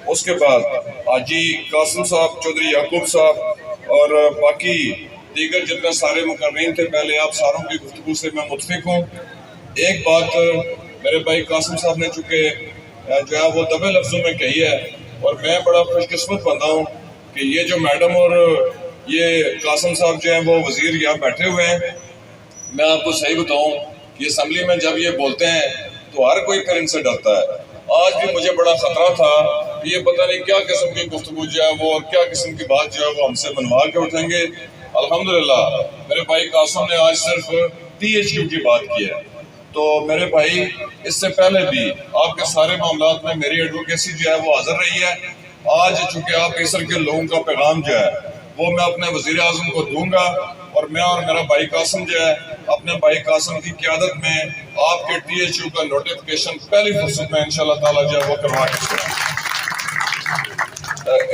اس کے بعد حاجی قاسم صاحب، چودھری یعقوب صاحب اور باقی دیگر جتنے سارے مقررین تھے، پہلے آپ ساروں کی گفتگو سے میں متفق ہوں۔ ایک بات میرے بھائی قاسم صاحب نے چونکہ جو ہے وہ دبے لفظوں میں کہی ہے، اور میں بڑا خوش قسمت بندہ ہوں کہ یہ جو میڈم اور یہ قاسم صاحب جو ہیں وہ وزیر یہاں بیٹھے ہوئے ہیں۔ میں آپ کو صحیح بتاؤں کہ اسمبلی میں جب یہ بولتے ہیں تو ہر کوئی پھر ان سے ڈرتا ہے۔ آج بھی مجھے بڑا خطرہ تھا کہ یہ پتہ نہیں کیا قسم کی گفتگو جو ہے وہ اور کیا قسم کی بات جو ہے وہ ہم سے بنوا کے اٹھیں گے۔ الحمدللہ میرے بھائی قاسم نے آج صرف PHQ کی بات کی ہے، تو میرے بھائی اس سے پہلے بھی آپ کے سارے معاملات میں میری ایڈوکیسی جو ہے وہ حاضر رہی ہے۔ آج چونکہ آپ ایسر کے لوگوں کا پیغام جو ہے وہ میں اپنے وزیر اعظم کو دوں گا، اور میں اور میرا بھائی قاسم جو ہے اپنے بھائی قاسم کی قیادت میں آپ کے THU کا نوٹیفکیشن پہلی فرصت میں انشاءاللہ تعالیٰ جو ہے وہ کروا کے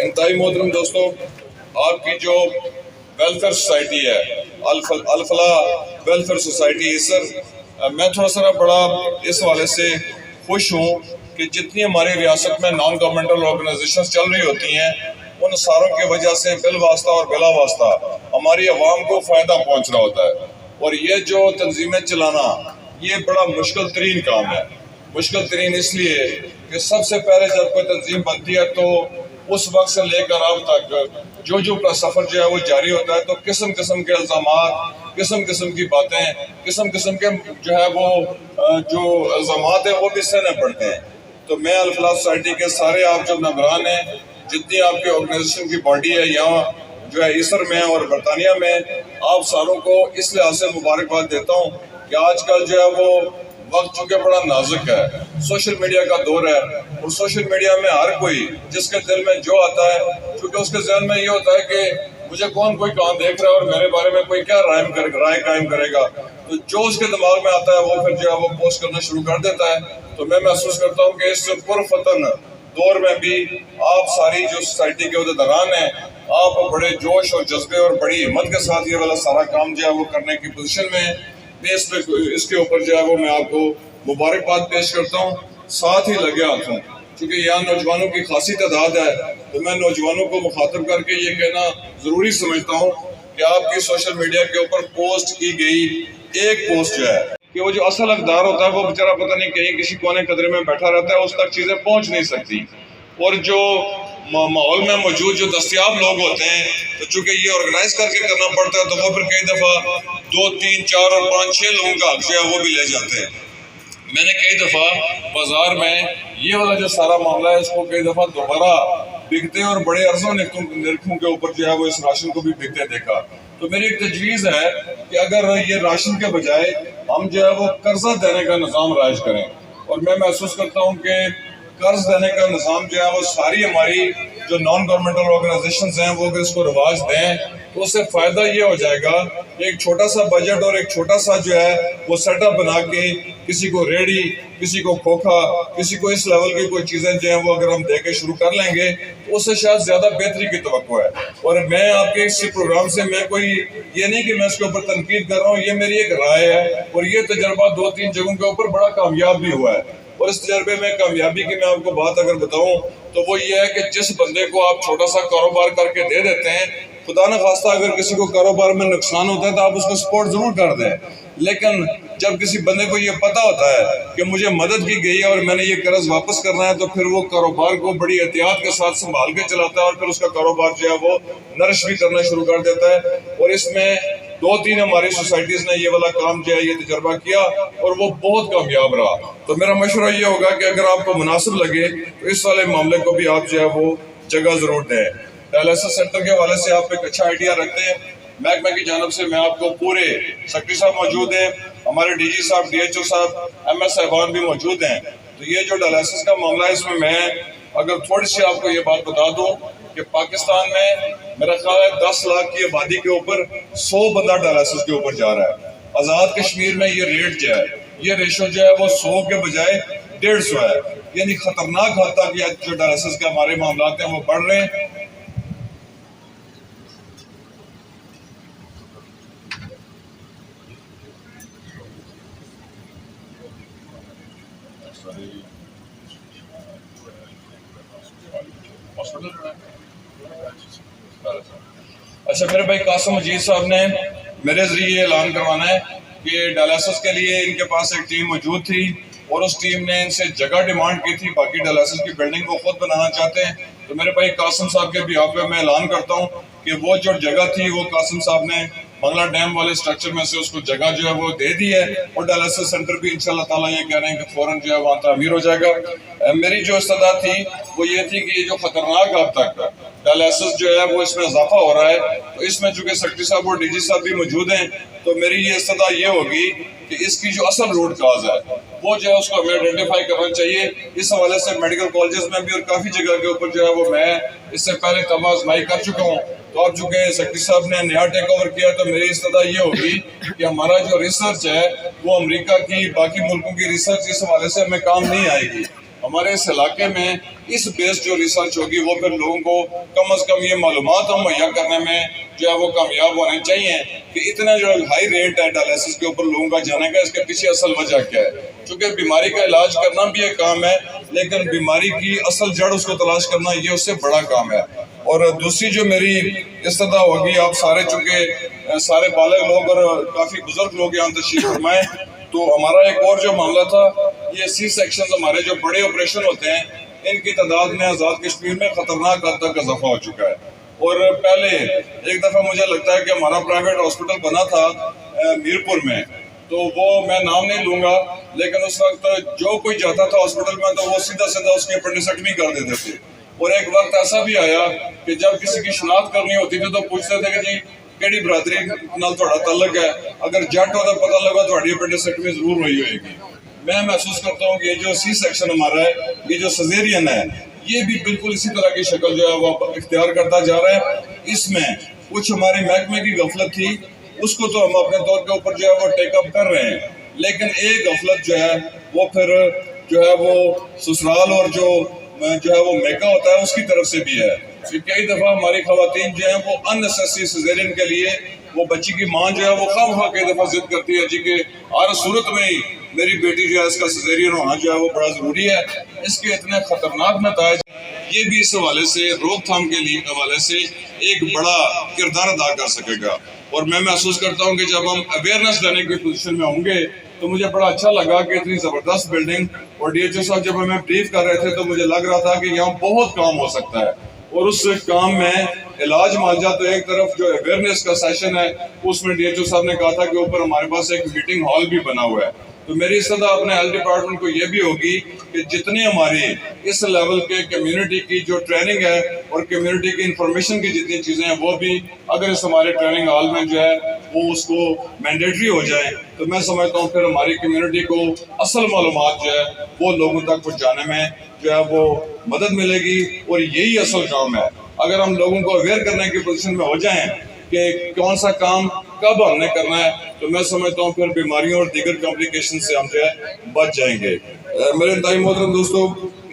انتہائی محترم دوستو، آپ کی جو ویلفیئر سوسائٹی ہے الفلاح ویلفیئر سوسائٹی ایسر، میں تھوڑا سا بڑا اس حوالے سے خوش ہوں کہ جتنی ہماری ریاست میں نان گورنمنٹل آرگنائزیشنز چل رہی ہوتی ہیں ان ساروں کی وجہ سے بالواسطہ اور بلا واسطہ ہماری عوام کو فائدہ پہنچ رہا ہوتا ہے، اور یہ جو تنظیمیں چلانا یہ بڑا مشکل ترین کام ہے۔ مشکل ترین اس لیے کہ سب سے پہلے جب کوئی تنظیم بنتی ہے تو اس وقت سے لے کر اب تک جو کا سفر جو ہے وہ جاری ہوتا ہے، تو قسم قسم کے الزامات، قسم قسم کی باتیں، قسم قسم کے جو ہے وہ جو الزامات ہیں وہ بھی سہنے پڑتے ہیں۔ تو میں الفلاح سوسائٹی کے سارے آپ جو ممبران ہیں، جتنی آپ کی آرگنائزیشن کی باڈی ہے یہاں جو ہے ایسر میں اور برطانیہ میں، آپ ساروں کو اس لحاظ سے مبارکباد دیتا ہوں کہ آج کل جو ہے وہ وقت چونکہ بڑا نازک ہے، سوشل میڈیا کا دور ہے، اور سوشل میڈیا میں ہر کوئی جس کے دل میں جو آتا ہے، چونکہ اس کے ذہن میں یہ ہوتا ہے کہ مجھے کون کوئی کام دیکھ رہا ہے اور میرے بارے میں کوئی کیا رائے قائم کرے گا، تو جو اس کے دماغ میں آتا ہے وہ پھر جو ہے وہ پوسٹ کرنا شروع کر دیتا ہے۔ تو میں محسوس کرتا ہوں کہ اس پرفتن دور میں بھی آپ ساری جو سوسائٹی کے عہدیداران ہیں، آپ بڑے جوش اور جذبے اور بڑی ہمت کے ساتھ یہ والا سارا کام جو ہے وہ کرنے کی پوزیشن میں، میں اس کے اوپر جو ہے وہ میں آپ کو مبارکباد پیش کرتا ہوں۔ ساتھ ہی لگے ہاتھ ہوں، چونکہ یہاں نوجوانوں کی خاصی تعداد ہے، تو میں نوجوانوں کو مخاطب کر کے یہ کہنا ضروری سمجھتا ہوں کہ آپ کی سوشل میڈیا کے اوپر پوسٹ کی گئی ایک پوسٹ جو ہے کہ وہ جو اصل حقدار ہوتا ہے وہ بیچارہ پتہ نہیں کہیں کسی کونے قدرے میں بیٹھا رہتا ہے، اس تک چیزیں پہنچ نہیں سکتی، اور جو ماحول میں موجود جو دستیاب لوگ ہوتے ہیں تو چونکہ یہ آرگنائز کر کے کرنا پڑتا ہے تو وہ پھر کئی دفعہ 2 3 4 اور 5 6 لوگوں کا حق جو ہے وہ بھی لے جاتے ہیں۔ میں نے کئی دفعہ بازار میں یہ والا جو سارا معاملہ ہے اس کو کئی دفعہ دوبارہ بکتے اور بڑے ارزوں نرخوں کے اوپر جو ہے وہ اس راشن کو بھی بکتے دیکھا۔ تو میری ایک تجویز ہے کہ اگر یہ راشن کے بجائے ہم جو ہے وہ قرضہ دینے کا نظام رائج کریں، اور میں محسوس کرتا ہوں کہ قرض دینے کا نظام جو ہے وہ ساری ہماری جو نان گورنمنٹل آرگنائزیشنز ہیں وہ اگر اس کو رواج دیں تو اس سے فائدہ یہ ہو جائے گا کہ ایک چھوٹا سا بجٹ اور ایک چھوٹا سا جو ہے وہ سیٹ اپ بنا کے کسی کو ریڑھی، کسی کو کھوکھا، کسی کو اس لیول کی کوئی چیزیں جو ہیں وہ اگر ہم دے کے شروع کر لیں گے تو اس سے شاید زیادہ بہتری کی توقع ہے۔ اور میں آپ کے اس پروگرام سے میں کوئی یہ نہیں کہ میں اس کے اوپر تنقید کر رہا ہوں، یہ میری ایک رائے ہے، اور یہ تجربہ 2 3 جگہوں کے اوپر بڑا کامیاب بھی ہوا ہے، اور اس تجربے میں کامیابی کی میں آپ کو بات اگر بتاؤں تو وہ یہ ہے کہ جس بندے کو آپ چھوٹا سا کاروبار کر کے دے دیتے ہیں، خدا نہ خواستہ اگر کسی کو کاروبار میں نقصان ہوتا ہے تو آپ اس کو سپورٹ ضرور کر دیں، لیکن جب کسی بندے کو یہ پتا ہوتا ہے کہ مجھے مدد کی گئی ہے اور میں نے یہ قرض واپس کرنا ہے تو پھر وہ کاروبار کو بڑی احتیاط کے ساتھ سنبھال کے چلاتا ہے، اور پھر اس کا کاروبار جو ہے وہ نرش بھی کرنا شروع کر دیتا ہے۔ اور اس میں 2 3 ہماری سوسائٹیز نے یہ والا کام جو ہے یہ تجربہ کیا اور وہ بہت کامیاب رہا۔ تو میرا مشورہ یہ ہوگا کہ اگر آپ کو مناسب لگے تو اس والے معاملے کو بھی آپ جو ہے وہ جگہ ضرور دیں۔ ڈائلسس سینٹر کے حوالے سے آپ ایک اچھا آئیڈیا رکھتے ہیں، محکمہ کی جانب سے میں آپ کو پورے سیکرٹری صاحب موجود ہیں، ہمارے DG صاحب، DHO صاحب، MS صاحبان بھی موجود ہیں۔ تو یہ جو ڈائلسس کا معاملہ ہے اس میں اگر تھوڑی سی آپ کو یہ بات بتا دوں کہ پاکستان میں میرا خیال ہے 10 لاکھ کی آبادی کے اوپر 100 بندہ ڈائلسس کے اوپر جا رہا ہے۔ آزاد کشمیر میں یہ ریٹ جو ہے، یہ ریشو جو ہے وہ 100 کے بجائے 150 ہے۔ یعنی خطرناک حد تک یہ جو ڈائلسس کے ہمارے معاملات ہیں وہ بڑھ رہے ہیں. اچھا میرے بھائی قاسم مجید صاحب نے میرے ذریعے اعلان کروانا ہے کہ ڈائلسس کے لیے ان کے پاس ایک ٹیم موجود تھی اور اس ٹیم نے ان سے جگہ ڈیمانڈ کی تھی. باقی ڈائلسس کی بلڈنگ وہ خود بنانا چاہتے ہیں. تو میرے بھائی قاسم صاحب کے بھی آپ پہ میں اعلان کرتا ہوں کہ وہ جو جگہ تھی وہ قاسم صاحب نے بنگلہ ڈیم والے سٹرکچر میں سے اس کو جگہ جو ہے وہ دے دی ہے اور ڈائلسس سینٹر بھی انشاءاللہ تعالیٰ یہ کہہ رہے ہیں کہ فوراً جو ہے وہاں تعمیر ہو جائے گا. میری جو استدعا تھی وہ یہ تھی کہ یہ جو خطرناک حد تک ڈائلسس جو ہے وہ اس میں اضافہ ہو رہا ہے تو اس میں چونکہ سیکرٹری صاحب اور ڈی جی صاحب بھی موجود ہیں تو میری یہ استدعا یہ ہوگی کہ اس کی جو اصل روٹ کاز ہے وہ جو ہے اس کو ہمیں آئیڈینٹیفائی کرنا چاہیے. اس حوالے سے میڈیکل کالجز میں بھی اور کافی جگہ کے اوپر جو ہے وہ میں اس سے پہلے تمام آزمائی کر چکا ہوں. تو اب چونکہ سیکرٹری صاحب نے نیا ٹیک اوور کیا تو میری استدعا یہ ہوگی کہ ہمارا جو ریسرچ ہے وہ امریکہ کی باقی ملکوں کی ریسرچ اس حوالے سے ہمیں کام نہیں آئے گی. ہمارے اس علاقے میں اس بیس جو ریسرچ ہوگی وہ پھر لوگوں کو کم از کم یہ معلومات مہیا کرنے میں جو ہے وہ کامیاب ہونے چاہیے کہ اتنا جو ہائی ریٹ ہے ڈائلسس کے اوپر لوگوں کا جانے کا اس کے پیچھے اصل وجہ کیا ہے. چونکہ بیماری کا علاج کرنا بھی ایک کام ہے لیکن بیماری کی اصل جڑ اس کو تلاش کرنا یہ اس سے بڑا کام ہے. اور دوسری جو میری استدعا ہوگی آپ سارے چونکہ سارے بالغ لوگ اور کافی بزرگ لوگ یہاں تشریف فرمائیں تو ہمارا ایک اور جو معاملہ تھا یہ سی سیکشنز ہمارے جو بڑے آپریشن ہوتے ہیں ان کی تعداد میں آزاد کشمیر میں خطرناک حد تک اضافہ ہو چکا ہے. اور پہلے ایک دفعہ مجھے لگتا ہے کہ ہمارا پرائیویٹ ہاسپٹل بنا تھا میرپور میں تو وہ میں نام نہیں لوں گا لیکن اس وقت جو کوئی جاتا تھا ہاسپٹل میں تو وہ سیدھا سیدھا اس کی اپنڈیسیکٹمی کر دیتے تھے. اور ایک وقت ایسا بھی آیا کہ جب کسی کی شناخت کرنی ہوتی تھی تو پوچھتے تھے کہ جی کیڑی برادری نال تھوڑا تعلق ہے, اگر جٹ ہو تو پتہ لگا تھوڑی اپنڈیسیکٹمی ضرور ہوئی ہوئے گی. میں محسوس کرتا ہوں کہ یہ جو سی سیکشن ہمارا ہے یہ جو سیزیرین ہے یہ بھی بالکل اسی طرح کی شکل جو ہے وہ اختیار کرتا جا رہا ہے. اس میں کچھ ہمارے محکمے کی غفلت تھی اس کو تو ہم اپنے طور کے اوپر جو ہے وہ ٹیک اپ کر رہے ہیں لیکن ایک غفلت جو ہے وہ پھر جو ہے وہ سسرال اور جو ہے وہ میکا ہوتا ہے اس کی طرف سے بھی ہے. کئی دفعہ ہماری خواتین جو ہیں وہ ان نیسیسری سیزیرین کے لیے وہ بچی کی ماں جو ہے وہ خواہ کئی دفعہ ضد کرتی ہے جی کہ ہر صورت میں ہی میری بیٹی جو ہے اس کا سیزیرین ہونا جو ہے وہ بڑا ضروری ہے. اس کے اتنے خطرناک نتائج یہ بھی اس حوالے سے روک تھام کے لیے حوالے سے ایک بڑا کردار ادا کر سکے گا. اور میں محسوس کرتا ہوں کہ جب ہم اویئرنیس دینے کی پوزیشن میں ہوں گے تو مجھے بڑا اچھا لگا کہ اتنی زبردست بلڈنگ اور ڈی ایچ او صاحب جب ہمیں بریف کر رہے تھے تو مجھے لگ رہا تھا کہ یہاں بہت کام ہو سکتا ہے. اور اس کام میں علاج معالجہ تو ایک طرف جو اویئرنیس کا سیشن ہے اس میں ڈی ایچ او صاحب نے کہا تھا کہ اوپر ہمارے پاس ایک میٹنگ ہال بھی بنا ہوا ہے. تو میری استدعا اپنے ہیلتھ ڈپارٹمنٹ کو یہ بھی ہوگی کہ جتنے ہماری اس لیول کے کمیونٹی کی جو ٹریننگ ہے اور کمیونٹی کی انفارمیشن کی جتنی چیزیں ہیں وہ بھی اگر اس ہمارے ٹریننگ ہال میں جو ہے وہ اس کو مینڈیٹری ہو جائے تو میں سمجھتا ہوں پھر ہماری کمیونٹی کو اصل معلومات جو ہے وہ لوگوں تک پہنچانے میں جو ہے وہ مدد ملے گی. اور یہی اصل کام ہے. اگر ہم لوگوں کو اویئر کرنے کی پوزیشن میں ہو جائیں کہ کون سا کام کب ہم نے کرنا ہے تو میں سمجھتا ہوں پھر بیماریوں اور دیگر کمپلیکیشن سے ہم جو ہے بچ جائیں گے. میرے انتہائی محترم دوستو,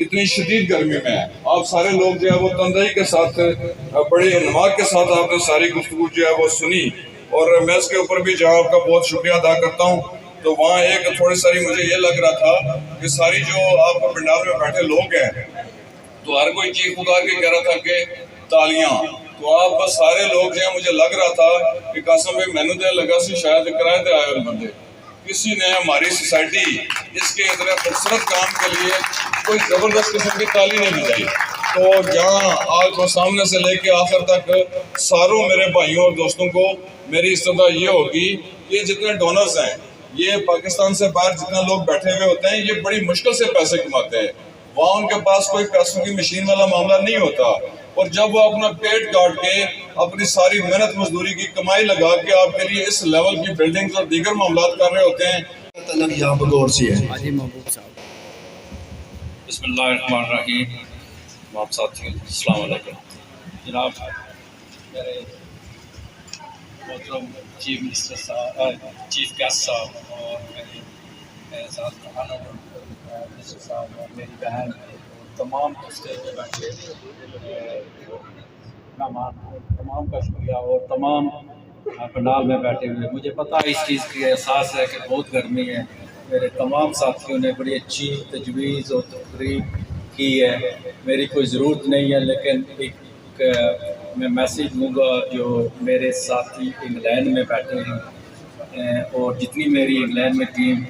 اتنی شدید گرمی میں آپ سارے لوگ جو ہے وہ تندہی کے ساتھ بڑے انماق کے ساتھ آپ نے ساری گفتگو جو ہے وہ سنی اور میں اس کے اوپر بھی جہاں آپ کا بہت شکریہ ادا کرتا ہوں. تو وہاں ایک تھوڑی ساری مجھے یہ لگ رہا تھا کہ ساری جو آپ پنڈال میں بیٹھے لوگ ہیں تو ہر کوئی چیخ پکار کے کہہ رہا تھا کہ تالیاں. تو آپ بس سارے لوگ جو ہیں مجھے لگ رہا تھا کہ قاسم بھائی میں نے لگا سی شاید کرائے تھے آئے ہوئے بندے, کسی نے ہماری سوسائٹی اس کے اتنے خوبصورت کام کے لیے کوئی زبردست قسم کی تالی نہیں بجائی. تو جہاں آج کو سامنے سے لے کے آخر تک ساروں میرے بھائیوں اور دوستوں کو میری استدعا یہ ہوگی کہ جتنے ڈونرز ہیں یہ پاکستان سے باہر جتنے لوگ بیٹھے ہوئے ہوتے ہیں یہ بڑی مشکل سے پیسے کماتے ہیں. وہاں ان کے پاس کوئی پیسوں کی مشین والا معاملہ نہیں ہوتا اور جب وہ اپنا پیٹ کاٹ کے اپنی ساری محنت مزدوری کی کمائی لگا کے آپ کے لیے اس لیول کی بلڈنگز اور دیگر معاملات کر رہے ہوتے ہیں. یہاں پر غور سے ہے. حاجی محبوب صاحب. بسم اللہ الرحمن الرحیم. آپ ساتھیوں السلام علیکم. جناب میرے محترم چیف منسٹر صاحب, چیف گیسٹ صاحب اور میرے ساتھ صاحب اور میری بہن اور تمام اسٹیج پہ بیٹھے مہمان تمام کا شکریہ، اور تمام پنڈال میں بیٹھے ہوئے، مجھے پتہ ہے اس چیز کی احساس ہے کہ بہت گرمی ہے، میرے تمام ساتھیوں نے بڑی اچھی تجویز اور تقریب کی ہے، میری کوئی ضرورت نہیں ہے، لیکن ایک میں میسیج دوں گا جو میرے ساتھی انگلینڈ میں بیٹھے ہیں اور جتنی میری انگلینڈ میں ٹیم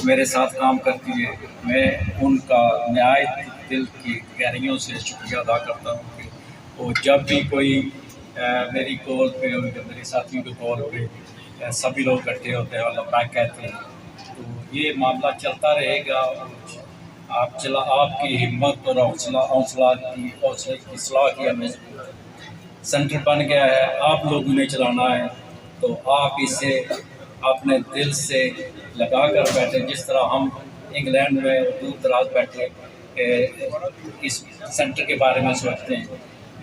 میرے ساتھ کام کرتی ہے، میں ان کا نہایت دل کی گہرائیوں سے شکریہ ادا کرتا ہوں کہ وہ جب بھی کوئی میری کال پہ اور جب میرے ساتھیوں کے کال پہ سبھی لوگ اکٹھے ہوتے ہیں اور لبیک کہتے ہیں، تو یہ معاملہ چلتا رہے گا۔ آپ کی ہمت اور حوصلہ کی اصلاح کی ہمیں سینٹر بن گیا ہے، آپ لوگوں نے چلانا ہے، تو آپ اسے اپنے دل سے لگا کر بیٹھے، جس طرح ہم انگلینڈ میں دور دراز بیٹھے اس سینٹر کے بارے میں سوچتے ہیں۔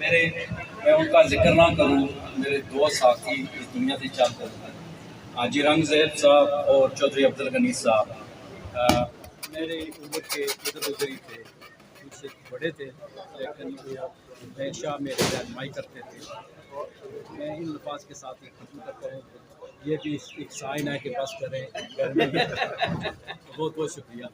میں ان کا ذکر نہ کروں، میرے دو ساتھی اس دنیا سے چل کر حاجی رنگ زید صاحب اور چودھری عبدالغنی صاحب میرے عمر کے ادھر ادھر ہی تھے، مجھ سے بڑے تھے، لیکن وہ ہمیشہ میری رہنمائی کرتے تھے۔ میں ان الفاظ کے ساتھ ختم کرتا ہوں، یہ بھی ایک سائن ہے کہ بس کریں، بہت بہت شکریہ۔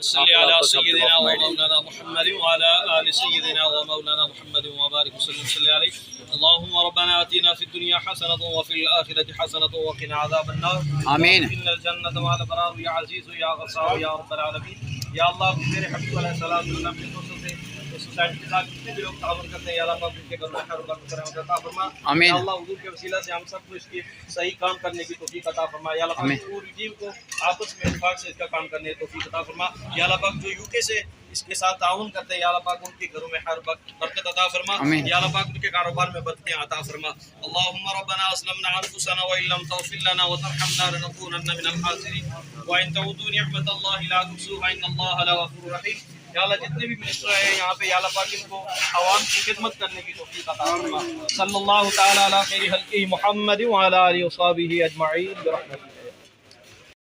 صلی علی سیدنا و مولانا محمد وعلى آل سیدنا و مولانا محمد وبارک وسلم صلی علیہ۔ اللهم ربنا آتنا في الدنيا حسنة وفي الآخرة حسنة وقنا عذاب النار، آمین۔ إن الجنة مع الأبرار يا عزيز يا غفار يا رب العالمين۔ یا اللہ میرے حبیب علیہ السلام کے دوستوں سے سوسائٹی کے ساتھ جتنے بھی لوگ تعاون کرتے ہیں، یا اللہ پاک ان کے گھر میں خیر و برکت عطا فرما۔ آمین۔ یا اللہ حضور کے وسیلہ سے ہم سب کو اس کی صحیح کام کرنے کی توفیق عطا فرما۔ یا اللہ پاک پوری ٹیم کو آپس میں اتفاق سے اس کا کام کرنے کی توفیق عطا فرما۔ یا اللہ پاک جو UK سے اس کے ساتھ تعاون کرتے ہیں، یا اللہ پاک ان کے گھروں میں خیر برکت عطا فرما۔ یا اللہ پاک ان کے کاروبار میں برکتیں عطا فرما۔ اللهم ربنا اسلمنا انفسنا وان لم تغفر لنا وترحمنا لنكونن من الخاسرين وان تعودوا نعمة الله لا تحصوها ان الله لغفور رحيم۔ یا اللہ جتنے بھی منسٹر ہیں یہاں پہ، یا اللہ پاک ان کو عوام کی خدمت کرنے کی توفیق عطا فرما۔ صلی اللہ تعالی علی خیر خلقہ محمد وعلی آلہ وصحبہ اجمعین برحمتہ۔